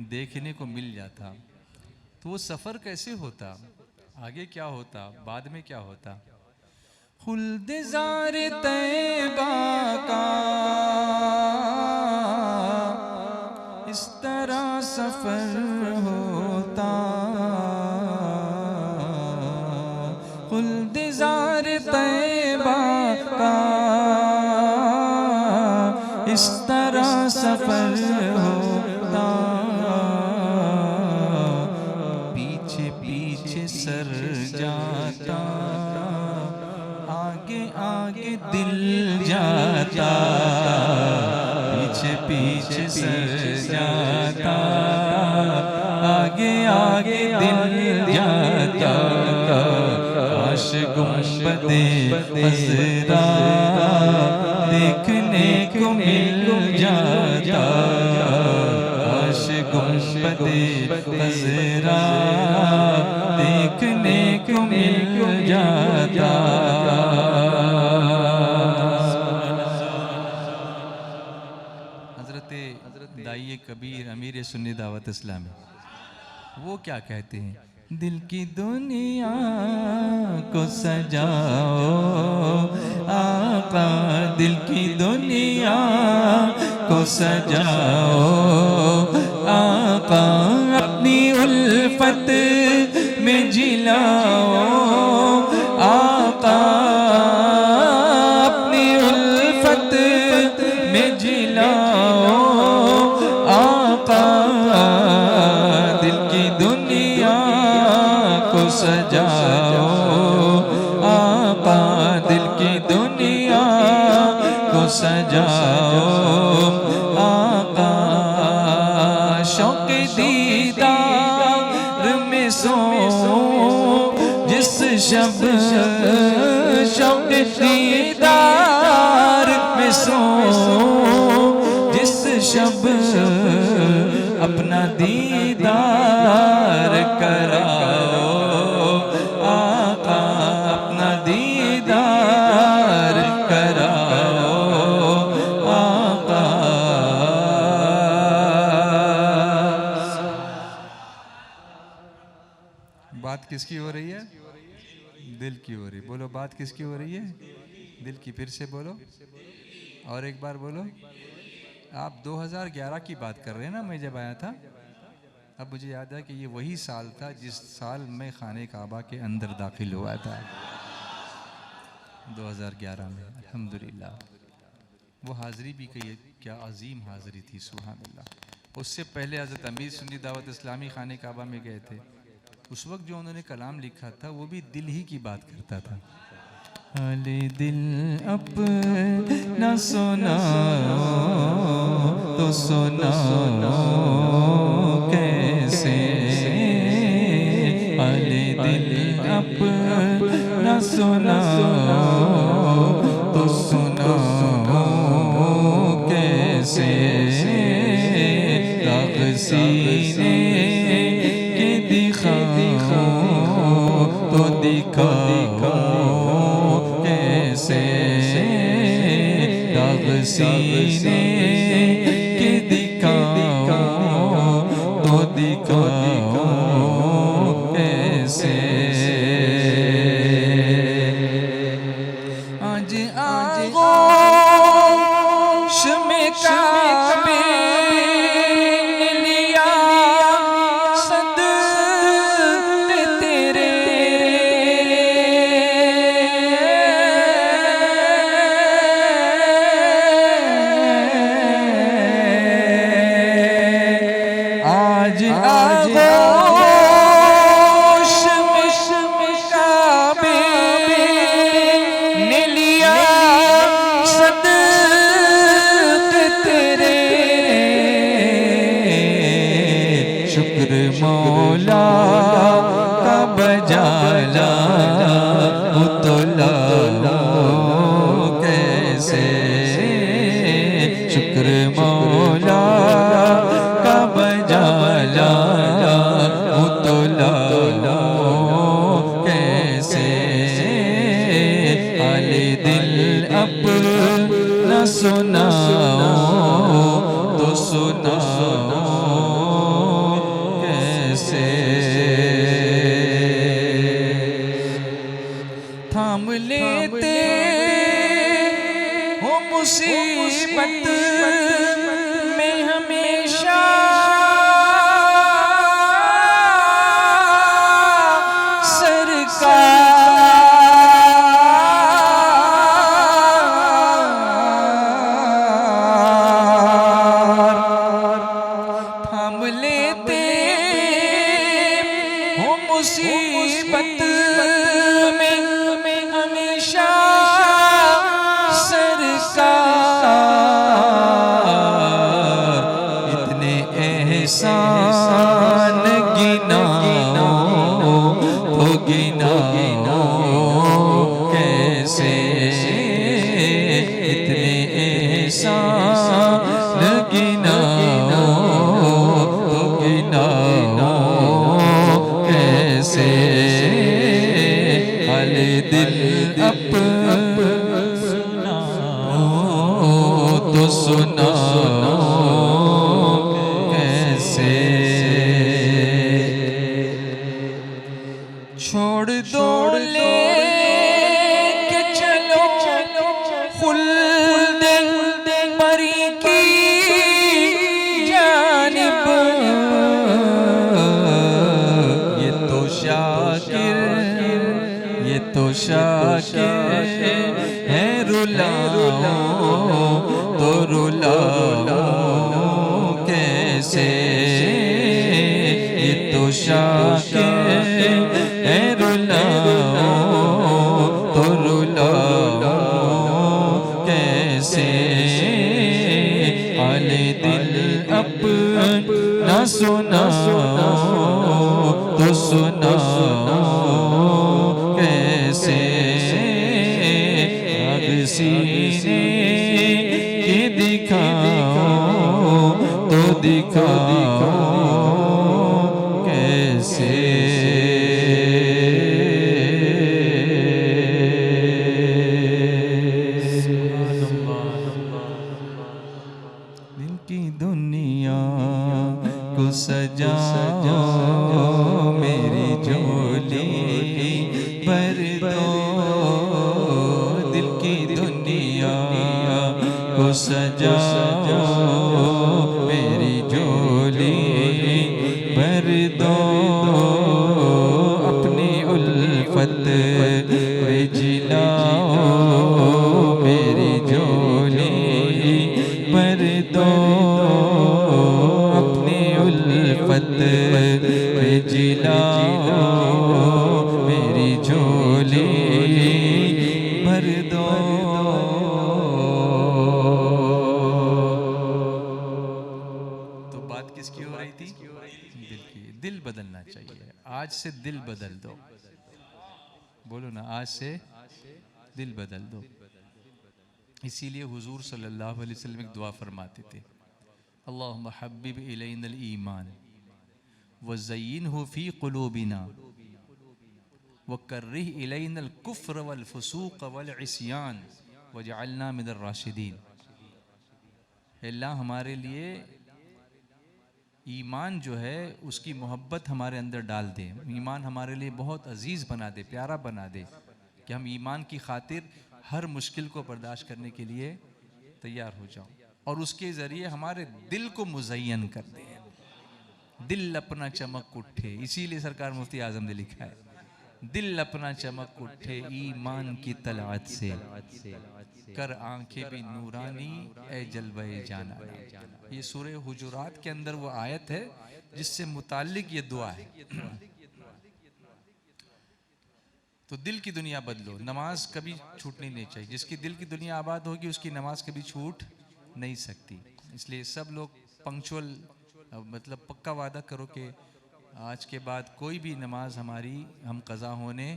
देखने को मिल जाता। तो वो सफ़र कैसे होता, आगे क्या होता, बाद में क्या होता? खुल्द ज़ार तैबा का इस तरह सफ़र होता, खुल्द ज़ार तैबा का इस तरह सफ़र होता, पीछे पीछे सर जाता, आगे आगे दिल जाता, पीछे पीछे सर जाता, आगे आगे दिल जाता, काश गुंबदे खज़रा देखने को मिल जाता, काश गुंबदे खज़रा देखने को मिल जाता। हज़रत दाई कबीर अमीर सुन्नी दावत इस्लामी वो क्या कहते हैं? दिल की दुनिया को सजाओ आका, दिल की दुनिया को सजाओ आका, अपनी उल्फत में जिलाओ आका, अपनी उल्फत में जिलाओ आका, दिल की दुनिया को सजाओ आका, दिल की दुनिया को सजाओ आका, शौक़ दीदार में सो जिस शब, शौक़ दीदार में सो जिस शब, अपना दीदार कराओ आका, अपना दीदार कराओ आका। बात किसकी हो रही है? दिल की हो रही। बोलो बात किसकी हो रही है? दिल की। फिर से बोलो और एक बार बोलो। आप 2011 की बात कर रहे हैं ना, मैं जब आया था। अब मुझे याद है कि ये वही साल था जिस साल मैं खाने काबा के अंदर दाखिल हुआ था, 2011 में। अल्हम्दुलिल्लाह वो हाज़री भी कही, क्या अजीम हाज़री थी, सुभान अल्लाह। उससे पहले हज़रत अमीर सुन्नी दावत इस्लामी खाने काबा में गए थे। उस वक्त जो उन्होंने कलाम लिखा था वो भी दिल ही की बात करता था। हाले दिल अपना सुनाओ तो सुनाओ कैसे, हाले दिल अपना सुनाओ तो सुनाओ कैसे, दाग सीने के दिखाओ तो दिखाओ कैसे, दाग सीने के दिखाओ तो दिखाओ कैसे। आज आगोश में काबे लिया सदक़े तेरे, आज आगोश में काबे ने लिया सुनाओ तो सुनाओ कैसे। थाम लेते हो मुसीबत में हमेशा मुसीबत में हमेशा सरकार। इतने एहसान गिनाओ तो गिनाओ कैसे। इतने एहसान गिनाओ तो गिनाओ कैसे। हाले दिल अपना तो सुनाओ कैसे। छोड़ दो ले के चलो खुल्द परी की जानिब। ये तो शाकिर है रुलाओ तो रुलाओ कैसे। ये तो शाकिर है रुलाओ तो रुलाओ कैसे। हाले दिल अपना सुनाओ तो सुनाओ कैसे। आग सीने की दिखाओ तो दिखाओ कैसे। दिल की दुनिया को सजाओ मेरी झोली भर दो। दिल की दुनिया को सजाओ मेरी झोली भर दो। अपनी उल्फत में जिलाओ मेरी झोली भर दो। अपनी उल्फत में जिलाओ मेरी झोली भर दो। तो बात किसकी हो रही थी? दिल की। दिल बदलना चाहिए। आज से दिल बदल दो। बोलो ना, आज से दिल बदल दो। इसीलिए हुजूर सल्लल्लाहु अलैहि वसल्लम एक दुआ फरमाते थे, अल्लाहुम्मा हब्बिब इलैनल ईमान व ज़य्यिनहु फ़ी क़ुलूबिना व कर्रिह इलैनल कुफ्र वल फ़ुसूक़ वल इस्यान वजअलना मिनर राशिदीन। अल्लाह हमारे लिए ईमान जो है उसकी मोहब्बत हमारे अंदर डाल दे। ईमान हमारे लिए बहुत अजीज़ बना दे, प्यारा बना दे कि हम ईमान की खातिर हर मुश्किल को बर्दाश्त करने के लिए तैयार हो जाओ। और उसके ज़रिए हमारे दिल को मुज़य्यन कर दे। दिल अपना चमक उठे। इसीलिए सरकार मुफ्ती आज़म ने लिखा है, दिल अपना चमक उठे ईमान की तलअत से, कर आंखें भी नूरानी ए जलवे जाना। ये सूरह हुजुरात के अंदर वो आयत है जिससे मुताल्लिक ये दुआ है। तो दिल की दुनिया बदलो। नमाज कभी छूटनी नहीं चाहिए। जिसकी दिल की दुनिया आबाद होगी उसकी नमाज कभी छूट नहीं सकती। इसलिए सब लोग पंक्चुअल, मतलब पक्का वादा करो कि आज के बाद कोई भी नमाज हमारी हम कज़ा होने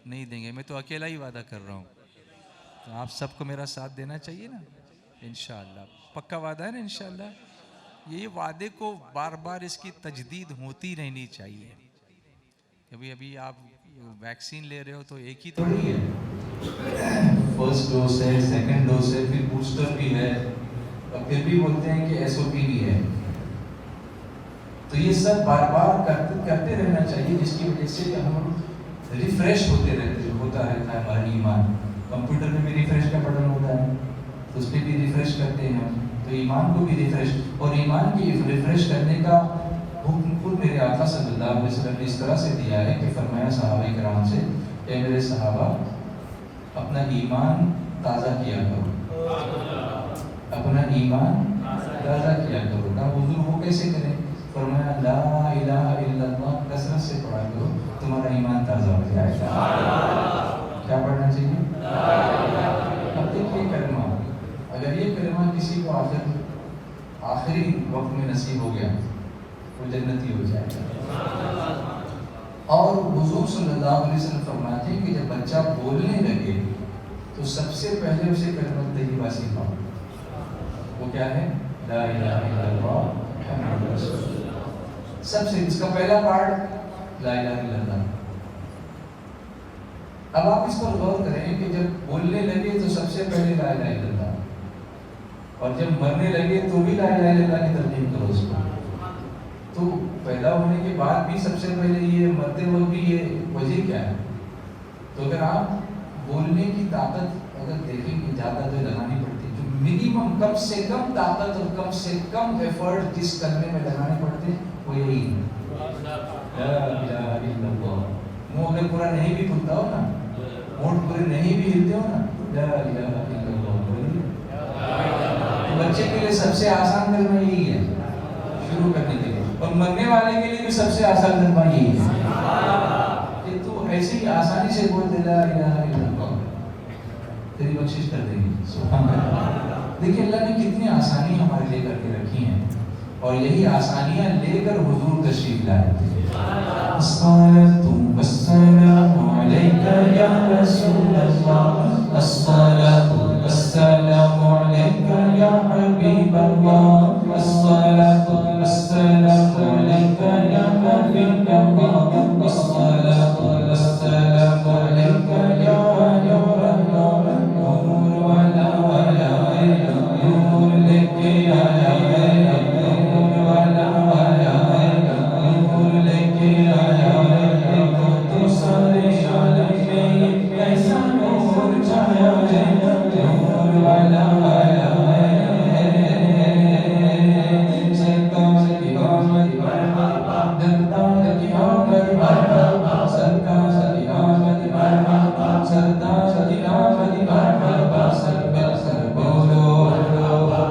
नहीं देंगे। मैं तो अकेला ही वादा कर रहा हूँ, तो आप सबको मेरा साथ देना चाहिए ना। इंशाअल्लाह पक्का वादा है ना इंशाअल्लाह। ये वादे को बार बार इसकी तजदीद होती रहनी चाहिए। अभी आप वैक्सीन ले रहे हो तो एक ही तो नहीं है। फर्स्ट फर्स्ट डोज है, सेकंड डोज है, फिर बूस्टर भी है, और फिर भी बोलते हैं कि एसओपी भी है। तो ये सब बार बार करते रहना चाहिए, जिसकी वजह से हम रिफ्रेश होते रहते होता है हमारा ईमान। कंप्यूटर में भी रिफ्रेश का बटन होता है, तो उस पर भी रिफ्रेश करते हैं हम, तो ईमान को भी रिफ्रेश, और ईमान की रिफ्रेश करने का हुक्म खुद मेरे आका सल्लल्लाहु अलैहि वसल्लम ने इस तरह से दिया है कि फरमाया सहाबा किराम से, ए मेरे सहाबा, अपना ईमान ताज़ा किया करो, अपना ईमान ताज़ा किया करो। कहा हुजूर वो कैसे करें? फरमाया ला इलाहा इल्लल्लाह कसरत से पढ़ा करो, तुम्हारा ईमान ताज़ा हो जाएगा। क्या पढ़ना चाहिए? अब देखिए कलमा, अगर ये कलमा किसी को आखिरी वक्त में नसीब हो गया वो जन्नती हो जाएगा। और हुजूर सल्लल्लाहु अलैहि वसल्लम फरमाते हैं कि जब बच्चा बोलने लगे तो सबसे पहले उसे कलमा तय्यबा सिखाओ। वो क्या है? ला इलाहा इल्लल्लाह मुहम्मदुर रसूलुल्लाह। सबसे इसका पहला पार्ट ला इलाहा इल्लल्लाह। अब आप इस पर गौर करें कि जब बोलने लगे तो सबसे पहले ला इलाहा इल्लल्लाह, और जब मरने लगे तो भी ला इलाहा इल्लल्लाह की तरकीब करो उसको। तो पैदा होने के बाद भी सबसे पहले ये, मरते वक्त भी ये, वजह क्या है? तो अगर आप बोलने की ताकत अगर देखेंगे ज़्यादा तो लगानी पड़ती है, जो मिनिमम कम से कम ताकत और कम से कम एफर्ट जिस करने में लगाने पड़ते हैं वो यही है, मुँह अगर पूरा नहीं भी खुलता हो ना, होंठ पूरे नहीं भी हिलते हो ना, ला इलाहा इल्लल्लाह बोलिए। तो बच्चे के लिए सबसे आसान कलमा यही है शुरू करने के लिए, और मरने वाले के लिए भी सबसे आसान कलमा यही है कि तू ऐसे ही आसानी से बोल दे ला इलाहा इल्लल्लाह, तेरी बख्शिश कर देगी। सुभान अल्लाह। देखिए अल्लाह ने कितनी आसानी हमारे लिए करके रखी हैं, और यही आसानियां लेकर हुजूर तशरीफ लाए थे। अस्सलातु वस्सलामु अलैका या रसूलल्लाह, अस्सलातु वस्सलामु अलैका या हबीबल्लाह, अस्सलातु वस्सलामु अलैका या हबीबल्लाह, अस्सलातु वस्सलामु अलैका या नूरल्लाह, नूर वाला आया है, नूर लेके आया है, नूर वाला आया है, नूर लेके आया है, तो सारे आलम में ऐसा नूर छाया है, नूर वाला आया है। सरकार की आमद मरहबा, सरकार की आमद मरहबा, सरकार की आमद मरहबा, सरकार की आमद मरहबा, सर पे सर बोलो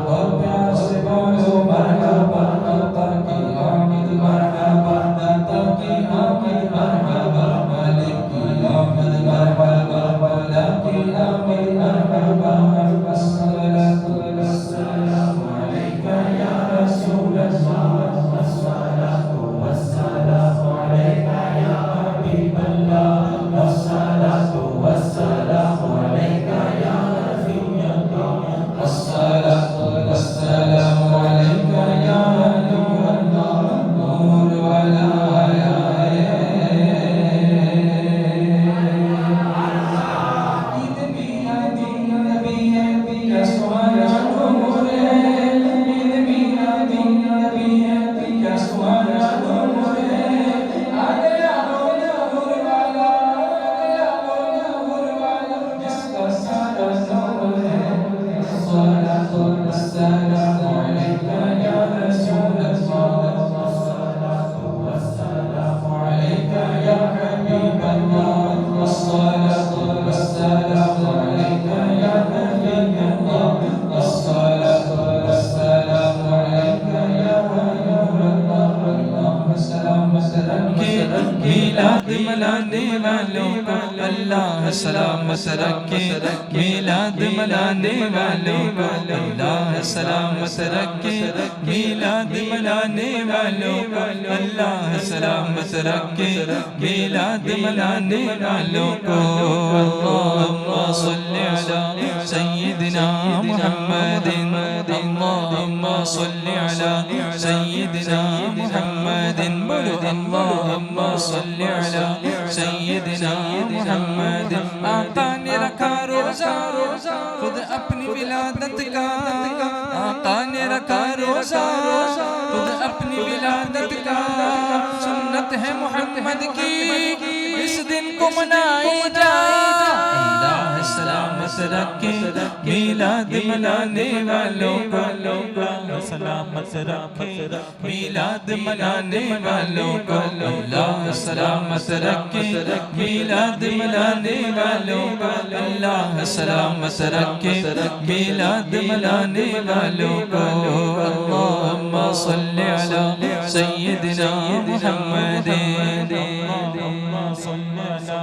और प्यार से बोलो मरहबा, दाता की आमद मरहबा, दाता की आमद मरहबा, मालिक की आमद मरहबा, मौला की आमद मरहबा। अस्सलातु वस्सलामु अलैका या रसूलल्लाह, अस्सलातु वस्सलामु अलैका या हबीबल्लाह, अस्सलातु वस्सलामु अलैका या रसूलल्लाह, अस्सलातु वस्सलामु अलैका या नूरल्लाह, नूर वाला आया है। ईद मिलाद नबी है, क्या सुहाना नूर है, ईद मिलाद नबी है, क्या सुहाना नूर है, आ गया वो नूर वाला, आ गया वो नूर वाला, जिसका सारा नूर है। अस्सलातु वस्सलामु अलैका या रसूलल्लाह, अस्सलातु वस्सलामु अलैका या हबीबल्लाह, अस्सलातु वस्सलामु अलैका या हबीबल्लाह, अस्सलातु वस्सलामु अलैका या नूरल्लाह। अल्लाहुम्मा सल्लि वसल्लम के मिलाद मनाने वालों को अल्लाह सलामत रखे, मिलाद मनाने वालों को अल्लाह सलामत रखे, मिलाद मनाने वालों को अल्लाह सलामत रखे, मिलाद मनाने वालों को। अल्लाहुम्मा सल्लि अला सय्यिदिना मुहम्मदिन, अल्लाहुम्मा सल्लि अला सय्यिदिना मुहम्मदिन, बोलो अल्लाहुम्मा सल्लि अला सैयदना मुहम्मद। आका ने रखा रोजा खुद अपनी विलादत का, आका ने रखा रोजा खुद अपनी विलादत का। सुन्नत है मुहम्मद की इस दिन को मनाई जा। अल्लाह सलामत रखे मिलाद मनाने वालों को, सलामत रखे मिलाद मनाने वालों को। अल्लाह सलामत रखे मिलाद मनाने वालों को। अल्लाह सलामत रखे मिलाद मनाने वालों को। अल्लाहुम्मा सल्ली अला सय्यिदिना मुहम्मद, अल्लाहुम्मा सल्ली अला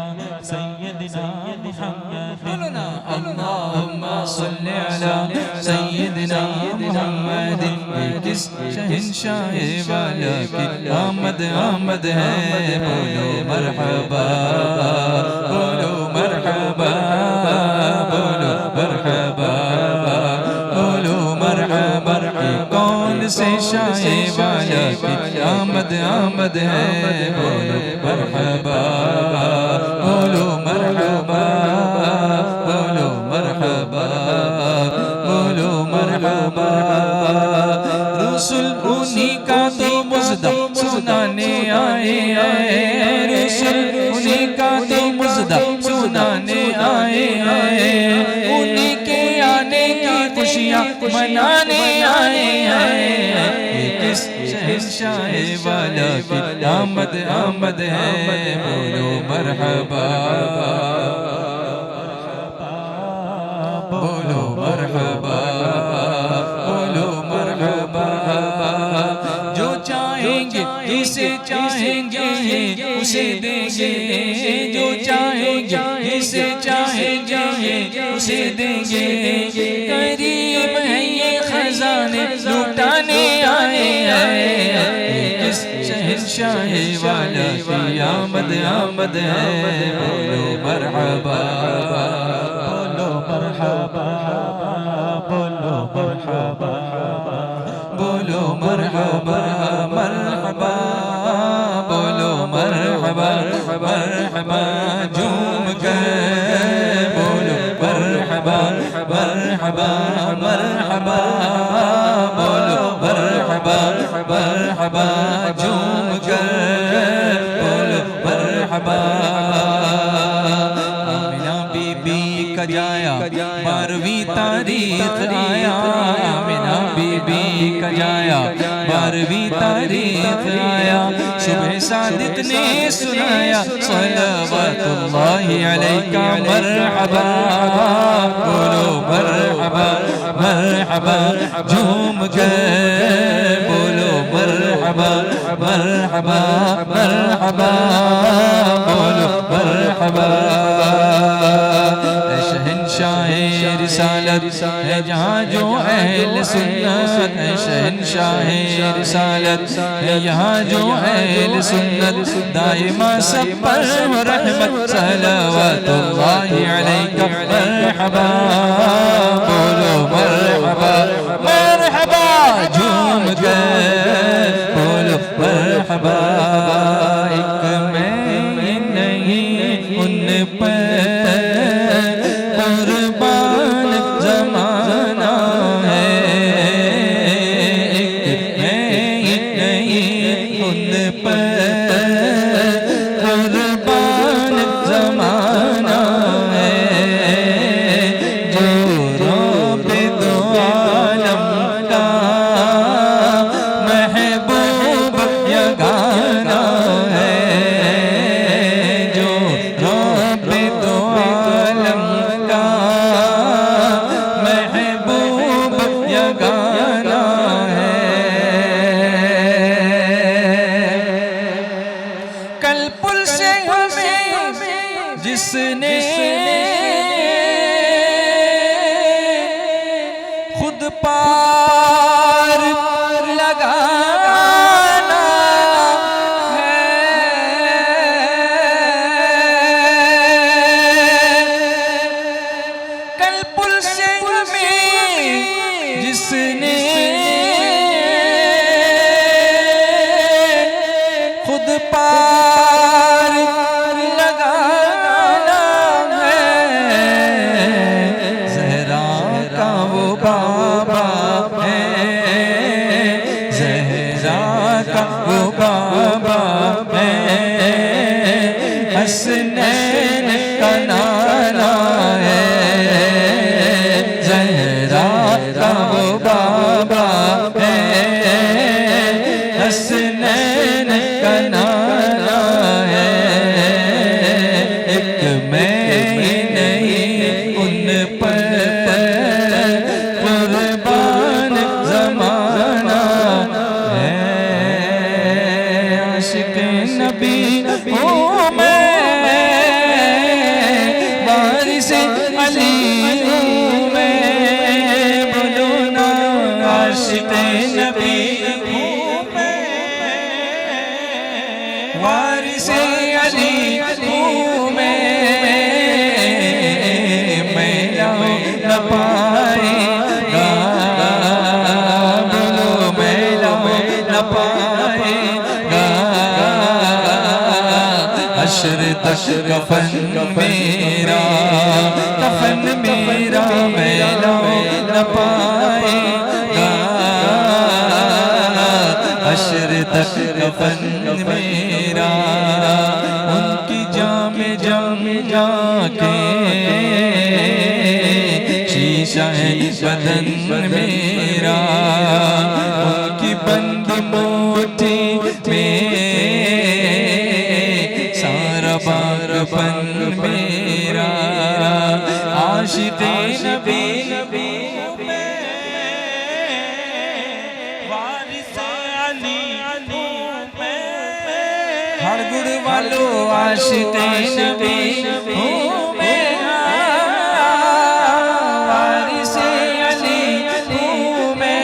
सय्यिदिना मुहम्मद। बोलना अल्लाहुम्मा सल्ली अला सय्यिदिना मुहम्मद। किस शहंशाह वाला की आमद आमद है, बोलो मरहबा, बोलो मरहबा, बोलो मरहबा, बोलो मरहबा। कौन से शाह वाला की आमद आमद है, बोलो मरहबा, बोलो मरहबा, बोलो मरहबा, बोलो मरहबा। रसूल उन्हीं का तो मुज़दा सुनाने आए आए, रसूल उन्हीं का तो मुज़दा सुनाने आए आए। उन्हीं के आने की खुशियाँ मनाने आए आए। किस शहंशाह वाला की आमद आमद है, बोलो मरहबा, बोलो मरहबा, बोलो मरहबा। जो चाहेंगे जिसे चाहेंगे उसे देंगे, जो चाहेंगे जिसे चाहेंगे उसे देंगे। करीब है ये खजाने लुटाने आए आए। किस शहंशाह वाला की आमद आमद है, बोलो मरहबा, बोलो मरहबा, बोलो मरहबा, बोलो मरहबा, मरहबा, बोलो मरहबा, मरहबा। झूम कर बोलो मरहबा, मरहबा, मरहबा, बोलो मरहबा, मरहबा। झूम कर बोलो मरहबा। आमिना बीबी का जाया 12वीं तारीख आया, आमिना बीबी का जाया 12वीं तारीख आया। सुबह सादिक ने सुनाया सलवातुल्लाहि अलैका मरहबा, बोलो मरहबा, मरहबा। झूम कर बोलो मरहबा, मरहबा, मरहबा, बोलो मरहबा। शहंशाहे रिसालत है जहाँ जो अहल सुन्नत है, शहंशाहे रिसालत है यहाँ जो अहल सुन्नत। दाइमा सब पर रहमत सलवातुल्लाहि अलैका मरहबा, बोलो मरहबा, मरहबा। झूम कर बोलो मरहबा। एक मैं नहीं उन पर कुर्बान ज़माना है, एक मैं नहीं उन पर कुर्बान ज़माना है। जो रब दो आलम का महबूब यगाना है, जो रब दो आलम का महबूब यगाना है। कल पुल से हमें जिसने खुद पार लगाना है, कल पुल से हमें जिसने खुद पार न पाएगा, बोलो मैला हो न पाएगा। हश्र तक कफन मेरा, कफन मेरा मैला हो न पाएगा। हश्र तक कफन मेरा उनकी जाम जम जाके शीशा है बदन मेरा, उनकी बंद मोटी में सारा बारपन मेरा। आशिक़े नबी हड़गुड़ वालो आशिक़े नबी हूँ मैं, वारिसे अली हूँ मैं।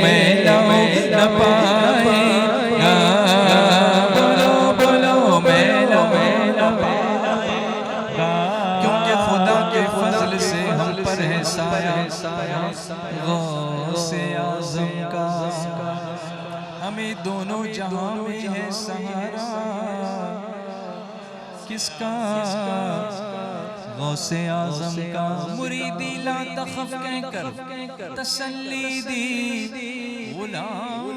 मैला हो न पाएगा, बोलो बोलो मैला हो न पाएगा। क्योंकि खुदा के फजल से हम पर है साया, गौसे आज़म का हमें दोनों जहां में है सहारा। किसका? गौसे आज़म का। मुरीदी ला तखफ कहकर तसल्ली दी गुलामों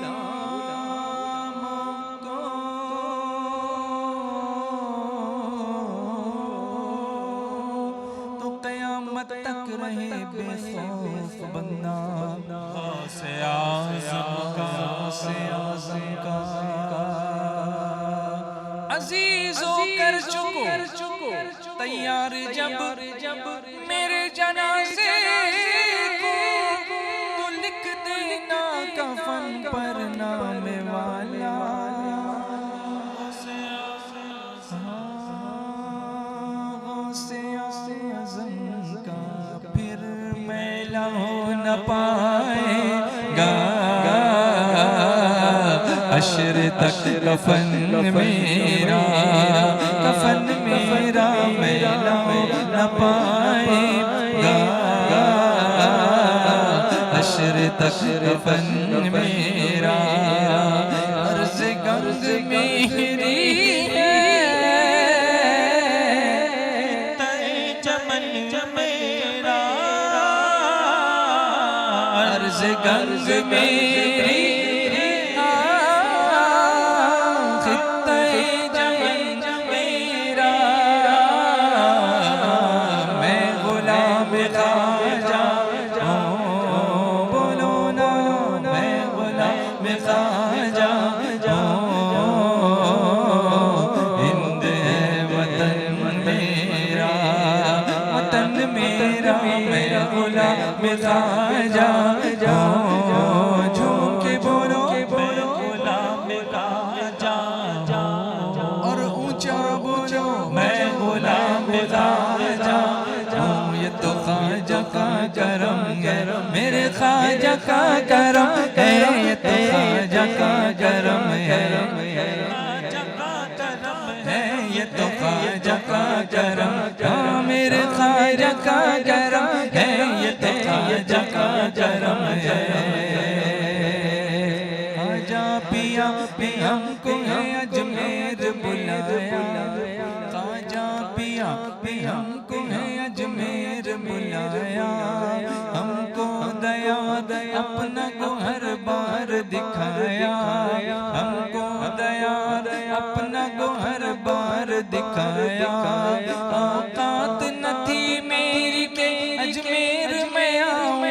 को, तो क़यामत तक रहे बेखौफ बंदा। गौसे आज़म का, गौसे आज़म का। अज़ीज़ो कर चुको तैयार जब मेरे जनाज़े को, तो लिख देना कफन पर नाम वाला। गौसे आज़म का फिर मैला हो न पाएगा। हश्र तक कफन मेरा, कफन मेरा मैला हो न पाएगा। हश्र तक कफन मेरा अर्ज़ गंज मेरी है, चमन मेरा अर्ज़ गंज मेरी जा झूम के बोलो गुलाम का जा, और ऊंचा बोलो मैं गुलाम का जा। ये तो ख्वाजा का करम है, मेरे ख्वाजा का करम है। ये तो ख्वाजा का करम है, ये तो ख्वाजा का करम, मेरे ख्वाजा का करम है। ये तो ख्वाजा का करम है। ख्वाजा पिया पे हमको है अजमेर बुलाया, ख्वाजा पिया पे हमको है अजमेर बुलाया। हमको दया अपना गोहर बार दिखाया, हमको दया अपना गोहर बार दिखाया। औकात न थी मेरी के अजमेर में आऊं,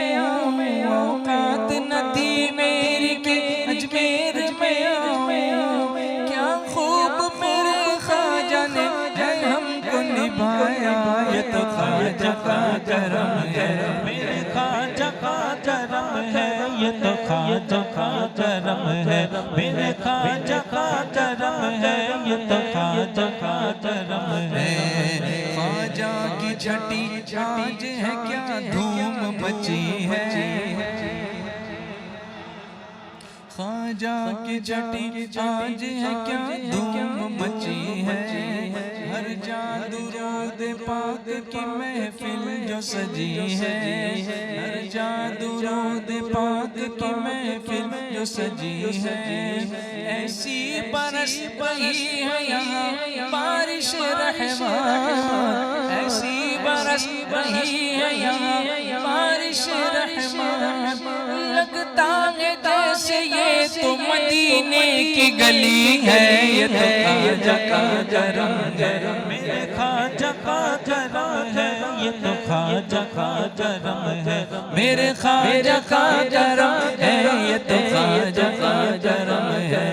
औकात न थी मेरी के अजमेर में आऊं। क्या खूब मेरे ख्वाजा ने है हमको निभाया। ये तो ख्वाजा का करम है, मेरे ख्वाजा का करम है। ये तो ख्वाजा का करम है, मेरे ख्वाजा का करम है। ये तो ख्वाजा का करम है। ख्वाजा की छठी आज है क्या धूम मची है। ख्वाजा की छठी आज है क्या धूम मची है। हर जा दुरूद पाक की महफिल जो सजी है, हर जा दुरूद पाक की महफिल जो सजी है, ऐसी बरस रही है यहाँ बारिश रहमान, ऐसी बरस रही है यहाँ बारिश रहमान, लगता है जैसे ये तो मदीने की गली है, ये तो ख्वाजा का करम है, मेरे ख्वाजा का करम है, ये तो ख्वाजा का करम है, मेरे ख्वाजा का करम है, ये तो ख्वाजा का करम है।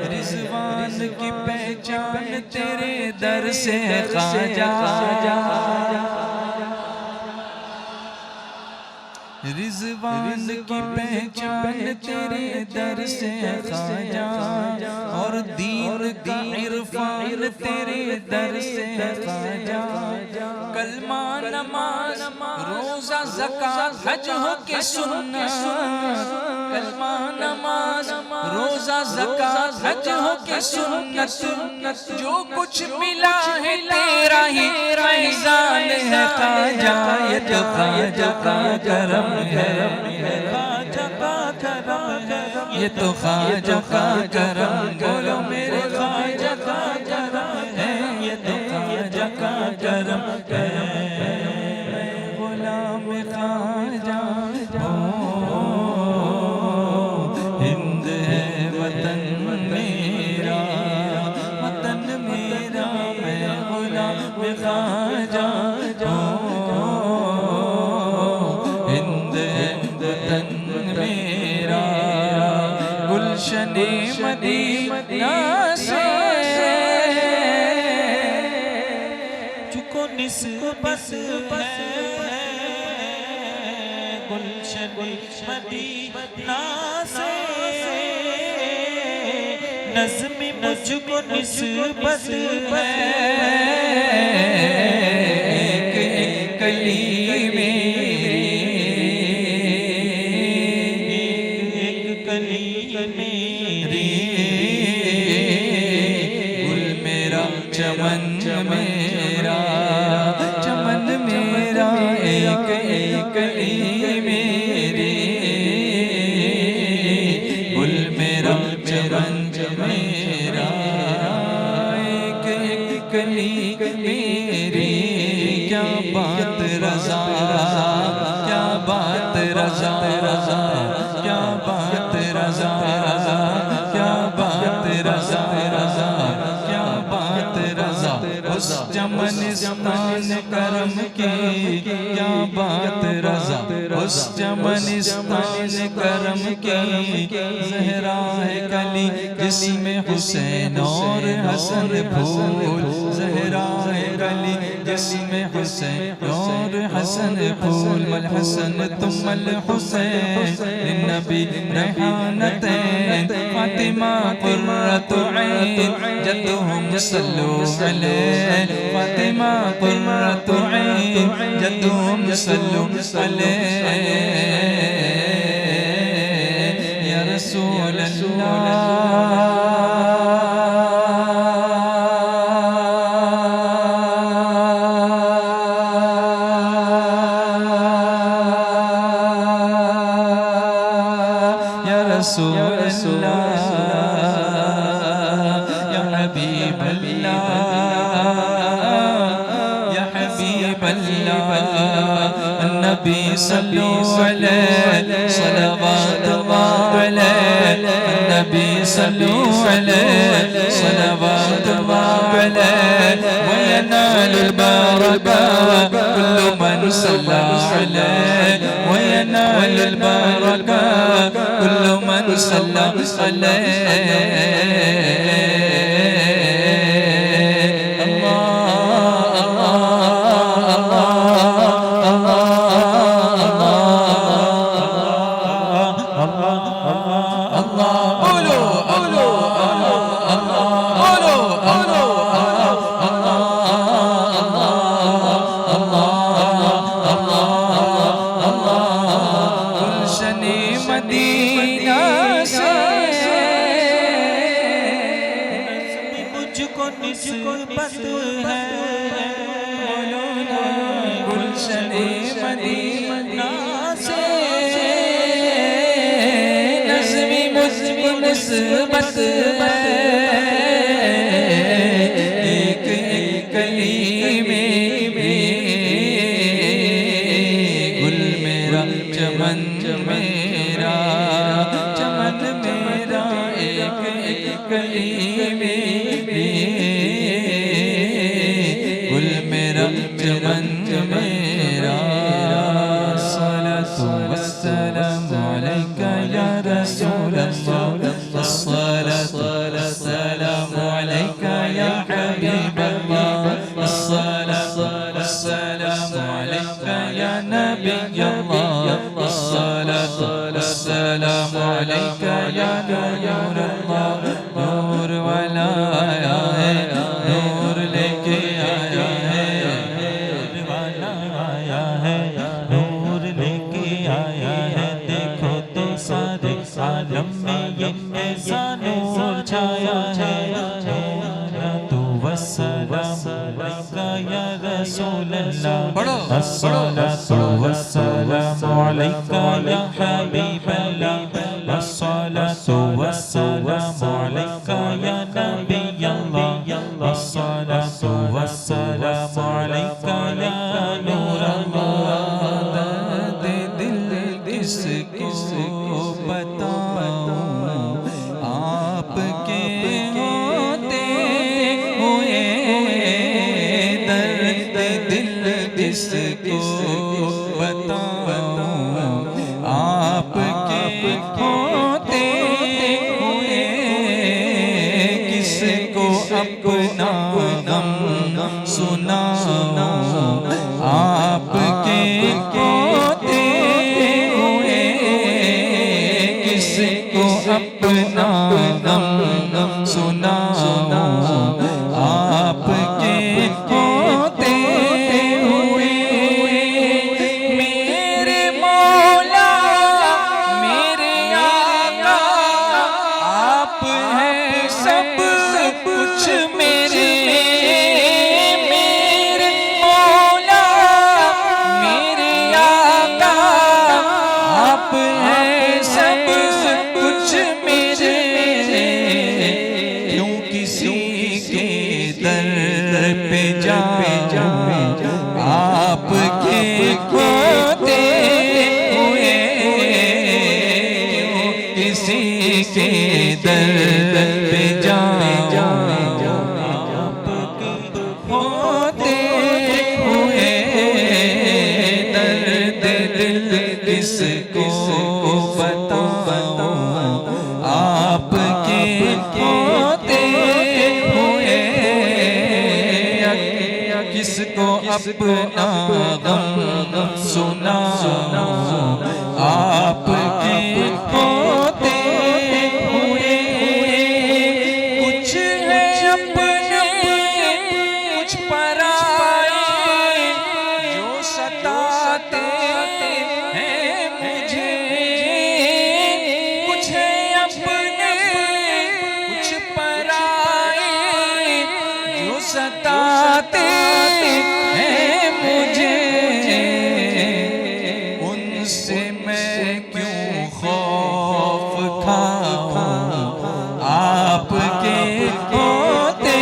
रिजवान की पहचान तेरे दर से है ख्वाजा, रिजवान की पहचान तेरे दर से ख्वाजा, और दीन का इरफान तेरे दर से ख्वाजा, कलमा नमाज रोजा ज़कात हज हो के सुन्नत, कलमा नमाज रोजा ज़कात हज हो के सुन्नत, जो कुछ मिला है तेरा ही फैज़ान है ख्वाजा, ये तो ख्वाजा का करम है, ख्वाजा का करम है, ये तो ख्वाजा का करम, बोलो मेरे ख्वाजा का करम है, ये तो ख्वाजा का करम है। गुलाम ख्वाजा हिंद है वतन मेरा, वतन मेरा, मैं गुलाम ख्वाजा गुलशने मदीना से चुको निस्बत है, गुलशने मदीना से नज़्म मुझको निस्बत है, एक कली मेरी, एक कली मेरी, गुल मेरा चमन मेरा, चमन मेरा, एक एक कली मेरी, गुल मेरा चमन मेरा, एक एक कली मेरी, क्या बात रज़ा, क्या बात रज़ा, क्या बात रज़ा, क्या बात रज़ा, क्या बात रज़ा, उस चमनिस्तान करम की, क्या बात रज़ा, उस चमनिस्तान करम की, ज़हरा है कली जिसमें हुसैन और हसन फूल, ज़हरा है कली जिसमें हुसैन और हसन फूल, मल हसन तुम मल हुसैन नबी रहानतैन, फातिमा कुर्रतु ऐन जद्दुहुम सल्लू अलैहि, फातिमा कुर्रतु ऐन जद्दुहुम सल्लू अलैहि, या रसूल अल्लाह रसूल अल्लाह, या हबीब अल्लाह, या हबीब अल्लाह, नबी सल्लू अलैहि सलवातुल्लाह अलैहि, नबी सल्लू अलैहि सलवातुल्लाह अलैहि, व यनालुल बरका कुल्लु मन सल्ला अलैहि, व यनालुल बरका कुल्लु मन सल्ला अलैहि। मदीना से गुलशने मदीना से नज़्मी मुझको निस्बत एक एक कली में गुल मेरा चमन मेरा चमन मेरा एक एक कली में गुल मेरा चमन मेरा सलातु वस्सलामु अलैका या रसूल अल्लाह सलातु वस्सलामु अलैका या हबीब अल्लाह सलातु वस्सलामु अलैका या नबी अल्लाह सलातु वस्सलामु अलैका या नूर अल्लाह नूर वाला आया है नूर लेके आया है वाला आया है नूर लेके आया है देखो तो सारे आलम में ये ऐसा नूर छाया है तू वस्सलामु अलैका या रसूल अल्लाह अस्सलातु वस्सलामु अलैका या हबीब अल्लाह अस्सलातु वस्सलामु अलैका या नबी अल्लाह अस्सलातु वस्सलामु अलैका या नूर अल्लाह दिल किसको बताऊं आपके होते हुए दर्द दिल किसको बताऊं आपके होते हुए किसको अपना गम सुनाऊं आपके होते हुए किसको अपना गम सुनाऊं आपके होते हुए मेरे मौला मेरे आका आप हैं सब कुछ मेरे मेरे मौला मेरे आका आप हैं सब कुछ मेरे क्यों किसी के दर पे जाऊं आपके होते हुए किसी के दर पे जाऊं आपके होते हुए दर्द दिल किसको बताऊं आपके होते हुए किसको अपना गम सुनाऊं आपके होते हुए कुछ है अपने कुछ पराए जो सताते हैं मुझे कुछ है अपने कुछ पराए जो सताते हैं मुझे उनसे मैं क्यों खौफ खाऊं आपके होते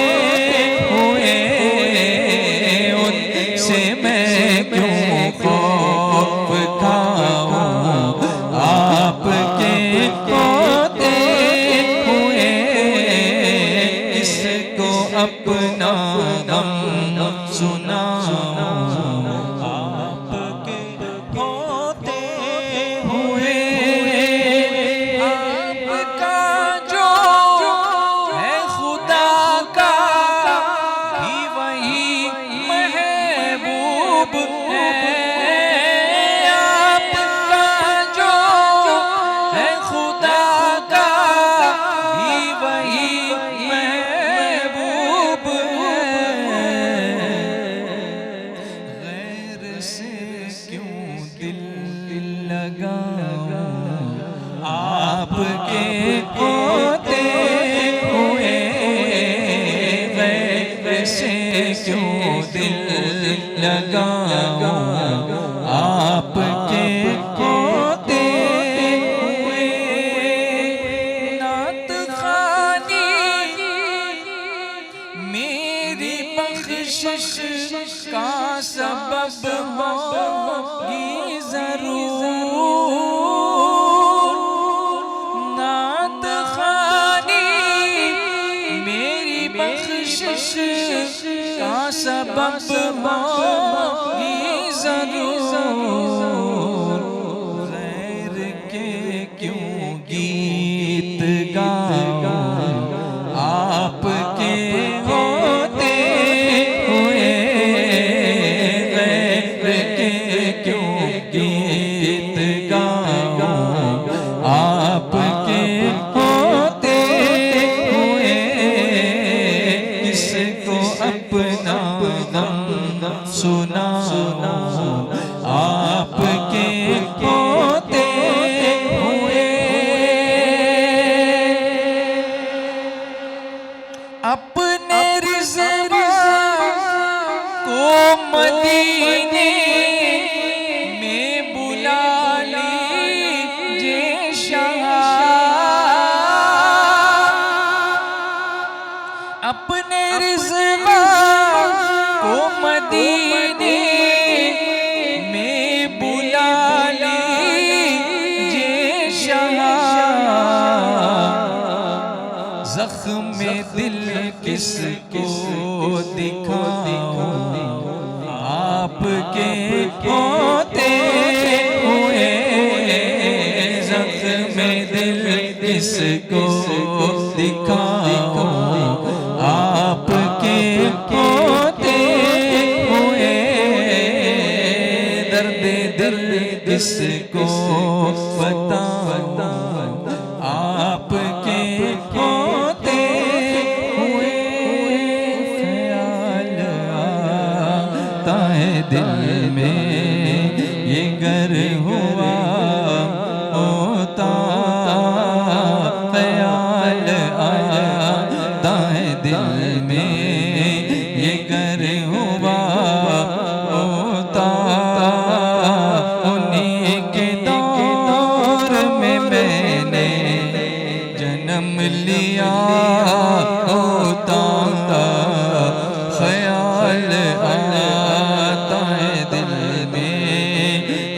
हुए उनसे मैं क्यों खौफ खाऊं आपके होते हुए किसको अपना गम सुनाऊं आपके होते हुए आपका जो है खुदा का ही वही महबूब है आपका जो है खुदा का ही वही महबूब है गैर से क्यों दिल लगाऊं आपके होते हुए गैर से क्यों दिल लगाऊं आपके होते हुए नात खानी मेरी बख्शिश का सबब होगी जरूर। नात खानी मेरी बख्शिश का सबब होगी जरूर। गैर के क्यों गीत गाऊं आपके होते हुए। गैर के क्यों गीत गाऊं आपके होते हुए। किसको अपना गम सुनाऊं आपके होते हुए। अपने रिज़वा को मदीने में बुला लीजिए शाह। अपने रिज़वा को मदीने में बुला लीजिए शाह। ज़ख्म दिल किसको दिखाऊं आपके होते हुए। ज़ख्म दिल किसको दिखाऊं आपके होते हुए। दर्द दिल किसको बताऊं आपके होते हुए। ख्याल आता है दिल में ये गर हुआ होता। ख्याल आता है दिल में ये गर हुआ होता। उन्हीं के दौर में मैंने जन्म लिया होता। ख्याल आता है दिल में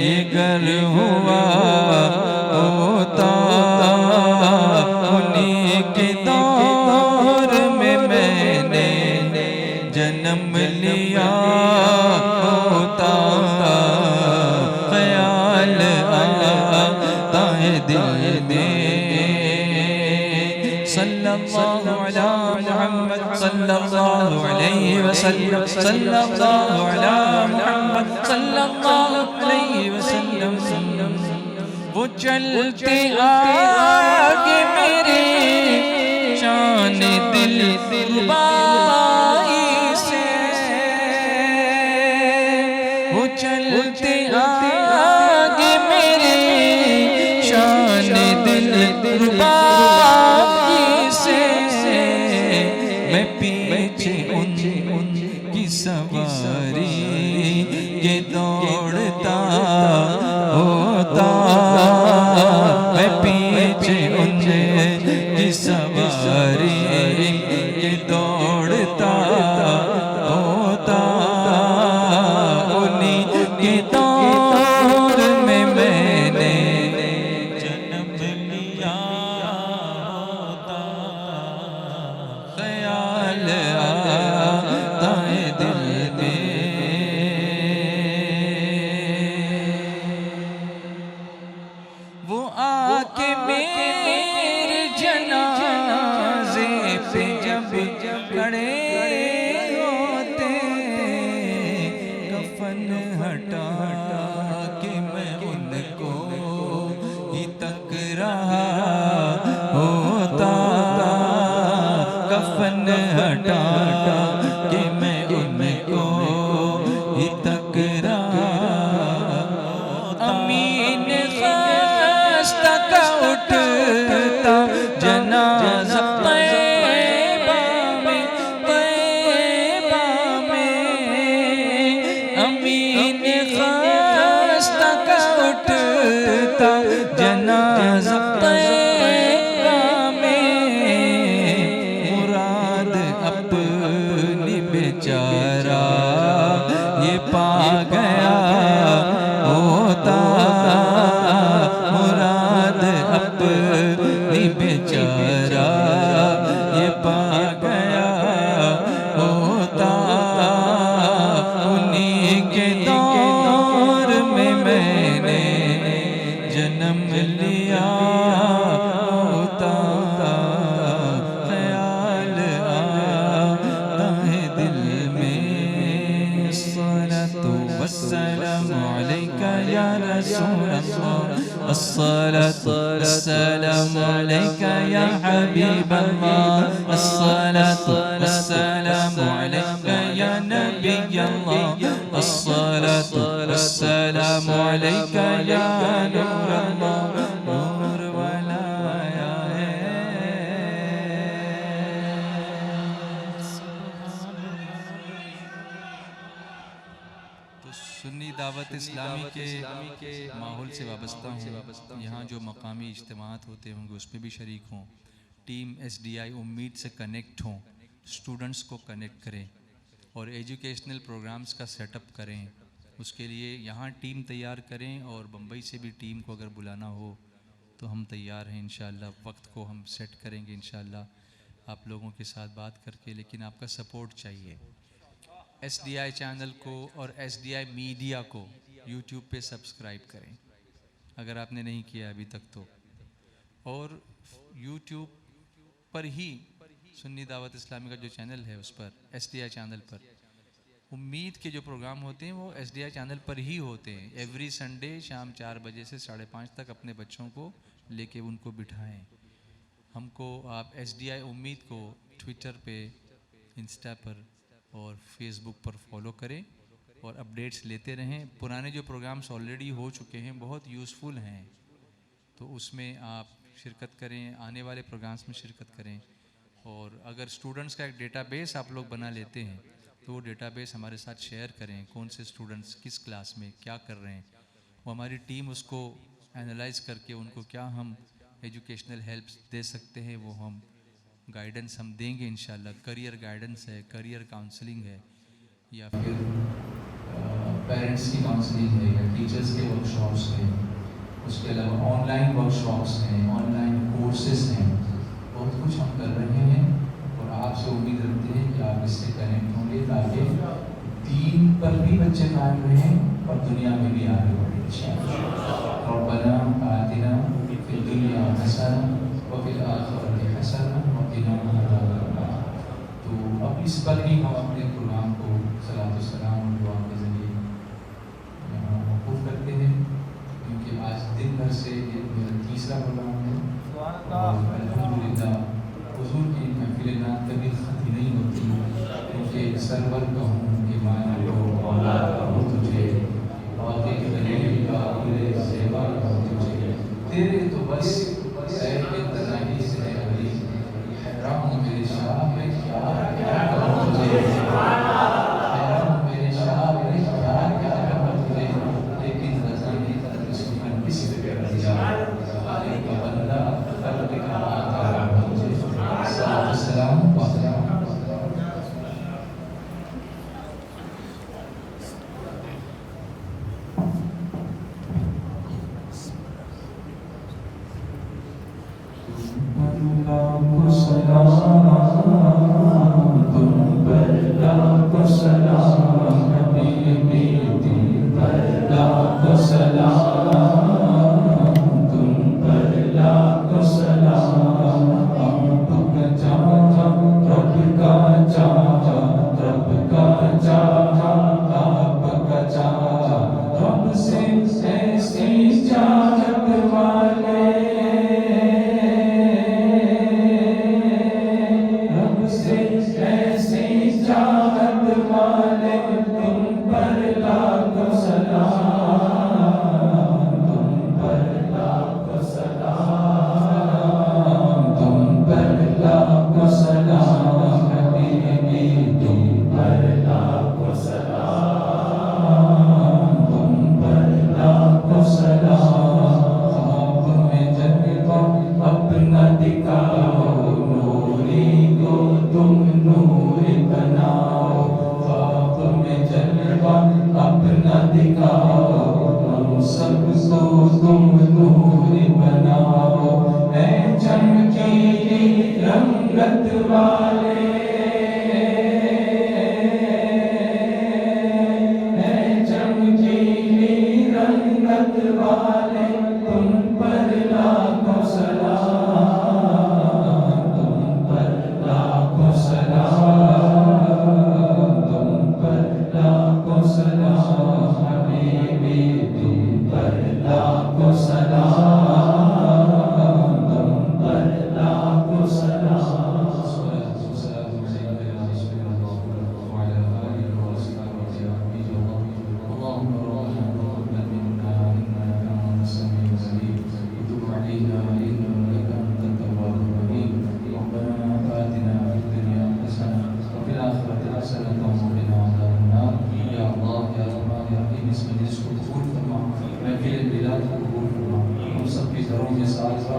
ये गर हुआ होता। उन्हीं के दौर में मैंने जन्म लिया होता। ख्याल आता है दिल में। सल्लल्लाहु अला मुहम्मद सल्लल्लाहु अलैहि वसल्लम। सल्लल्लाहु अला मुहम्मद सल्लल्लाहु अलैहि वसल्लम। वो चलते आगे मेरे शान दिल रुबाई से। वो चलते आगे मेरे शान दिल रुबाई से। मैं पीछे उनकी सवारी के दौड़ता होता। मैं पीछे उनकी सवारी के दौड़ता होता। उन्हीं के दौर में मैंने जन्म लिया होता। ख्याल आता है दिल में। वो आके मेरे जनाजे पे जब खड़े होते। कफन हटा के मैं उनको ही तक रहा होता। कफन हटा के मैं उनको ही तक रहा। अमीन खास्ता का उठता जनाजा तैबा में। अमीन खास्ता मैंने जन्म लिया होता ख्याल आता है दिल में। अस्सलातु वस्सलामु अलैका या रसूल अल्लाह, अस्सलातु वस्सलामु अलैका या हबीब अल्लाह, अस्सलातु वस्सलामु अलैका या नबी अल्लाह, अस्सलातु वस्सलामु अलैका या नूर अल्लाह, नूर वाला आया है। तो सुन्नी दावत इस्लामी के माहौल से वाबस्ता हूँ। यहाँ जो मकामी इज्तिमात होते होंगे उस पर भी शरीक हों। टीम SDI उम्मीद से कनेक्ट हों, स्टूडेंट्स को कनेक्ट करें और एजुकेशनल प्रोग्राम्स का सेटअप करें। उसके लिए यहाँ टीम तैयार करें और बम्बई से भी टीम को अगर बुलाना हो तो हम तैयार हैं इंशाअल्लाह। वक्त को हम सेट करेंगे इंशाअल्लाह आप लोगों के साथ बात करके, लेकिन आपका सपोर्ट चाहिए। SDI चैनल को और SDI मीडिया को YouTube पे सब्सक्राइब करें अगर आपने नहीं किया अभी तक तो, और YouTube पर ही सुन्नी दावत इस्लामी का जो चैनल है उस पर SDI चैनल पर उम्मीद के जो प्रोग्राम होते हैं वो SDI चैनल पर ही होते हैं। एवरी संडे शाम 4 बजे से 5:30 तक अपने बच्चों को लेके उनको बिठाएं। हमको आप SDI उम्मीद को ट्विटर पे, इंस्टा पर और फेसबुक पर फॉलो करें और अपडेट्स लेते रहें। पुराने जो प्रोग्राम्स ऑलरेडी हो चुके हैं बहुत यूज़फुल हैं, तो उसमें आप शिरकत करें, आने वाले प्रोग्राम्स में शिरकत करें। और अगर स्टूडेंट्स का एक डेटाबेस आप लोग बना लेते हैं तो वो डेटाबेस हमारे साथ शेयर करें, कौन से स्टूडेंट्स किस क्लास में क्या कर रहे हैं। वो हमारी टीम उसको एनालाइज करके उनको क्या हम एजुकेशनल हेल्प दे सकते हैं वो हम गाइडेंस हम देंगे इंशाल्लाह। करियर गाइडेंस है, करियर काउंसलिंग है, या फिर पेरेंट्स की काउंसलिंग है, या टीचर्स के वर्कशॉप्स हैं। उसके अलावा ऑनलाइन वर्कशॉप्स हैं, ऑनलाइन कोर्सेज हैं, बहुत कुछ हम कर रहे हैं और आपसे उम्मीद रखते हैं कि आप इससे कनेक्ट होंगे ताकि दीन पर भी बच्चे कायम रहें और दुनिया में भी आगे बढ़ें इंशाअल्लाह। रब्बना आतिना फिद दुनिया हसना व फिल आखिरति हसना व क़िना अज़ाबन्नार। तो अब इस पर ही हम अपने प्रोग्राम को सलातो सलाम और दुआ के ज़रिए मौकूफ़ करते हैं, क्योंकि आज दिन भर से ये मेरा तीसरा प्रोग्राम है और अल्हम्दुलिल्लाह हुज़ूर की महफ़िल नात कभी ख़त्म नहीं होती, क्योंकि सरवर कहूँ कि मानो मौला कहूँ तुझे, बातें करें का पूरे सेवा कहूँ तुझे, तेरे तो बस ऐ तनाही से है वली, हैरान हूँ मेरे शाह मैं क्या क्या कहूँ तुझे, हैरान हूँ मेरे शाह मैं क्या क्या कहूँ तुझे, लेकिन रज़ा ने दुश्मन किस पे कर दिया, खालिक का बंदा खल्क़ का आता मुझे। सलाम वाले तुम पर लाखों सलाम, तुम पर लाखों सलाम, तुम पर लाखों सलाम हबीबी, तुम पर लाखों सलाम, तुम पर लाखों सलाम।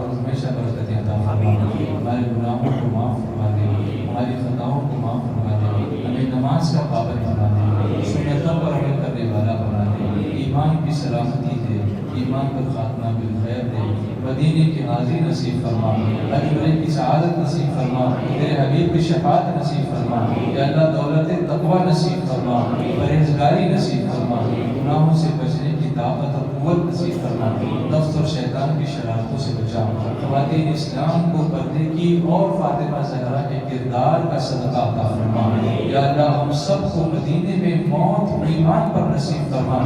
हमेशा बरकत अता फरमा, हमारे गुनाहों को माफ़ फरमा दे, हमारी खताओं को माफ़ फरमा दे, हमें नमाज का पाबंद बना दे, सुन्नतों पर अमल करने वाला बना दे, ईमान की सलामती दे, ईमान पर खात्मा बिल खैर दे, मदीने की हाज़िरी नसीब फरमा, अजमरे की सआदत नसीब फरमा, तेरे हबीब की शफाअत नसीब फरमा, या अल्लाह दौलत तक़वा नसीब फरमा, परहेज़गारी नसीब फरमा, गुनाहों से बचने की ताकत और क़ुव्वत नसीब फरमा, नफ्स और शैतान की शरारतों से बचा, ख़वातीन इस्लाम को पर्दे की और फातिमा ज़हरा के किरदार का सदका अता फरमा। या अल्लाह हम सबको मदीने में मौत ईमान पर नसीब फरमा,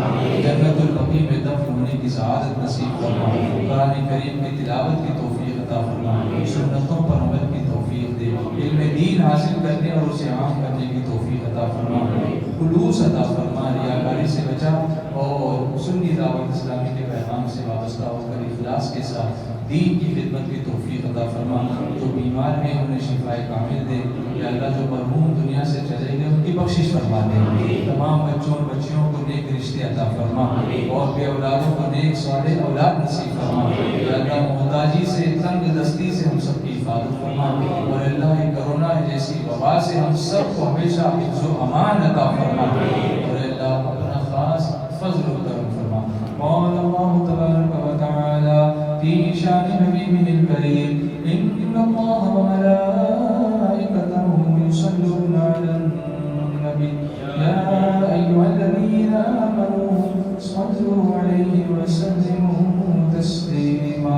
जन्नतुल बक़ी में दफ़न होने की सआदत नसीब फरमा, कुरान करीम की तिलावत की तौफ़ीक़ अता फरमा, सुन्नतों पर अमल की तौफ़ीक़ दे, इल्म दीन हासिल करने और उसे आम करने की तौफ़ीक़ अता फरमा, खुलूस अता फरमा, रियाकारी से बचा और सुन्नी दावत इस्लामी के पैगाम से वाबस्ता होकर इखलास के साथ दीन की खिदमत की तौफ़ीक़ अता फरमा। जो बीमार हैं उन्हें शिफाए कामिल दे, या अल्लाह जो मरहूम दुनिया से चले गए उनकी बख्शिश फरमा दे, तमाम बच्चों और बच्चियों को नेक रिश्ते अता फरमा और बे औलादों को नेक सालेह औलाद नसीब फरमा। या अल्लाह मोहताजी से तंग दस्ती से हम सब की हिफाजत फरमा, और अल्लाह कोरोना जैसी वबा से हम सब को हमेशा हिफ्ज़ व अमान अता फरमा, और अल्लाह अपना ख़ास फज़्ल व करम फरमा। मौला अल्लाह तबारक व तआला फी शान हबीबिहिल करीम, इन्नल्लाह व मलाइकतहु युसल्लूना अलन नबी, या अय्युहल्लज़ीना आमनू सल्लू अलैहि व सल्लिमू तस्लीमा।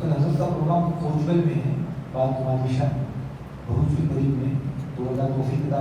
कल हज़रत का प्रोग्राम पोर्चुगल में है, बाद भरूच के करीब में, तो अल्लाह तौफीक अता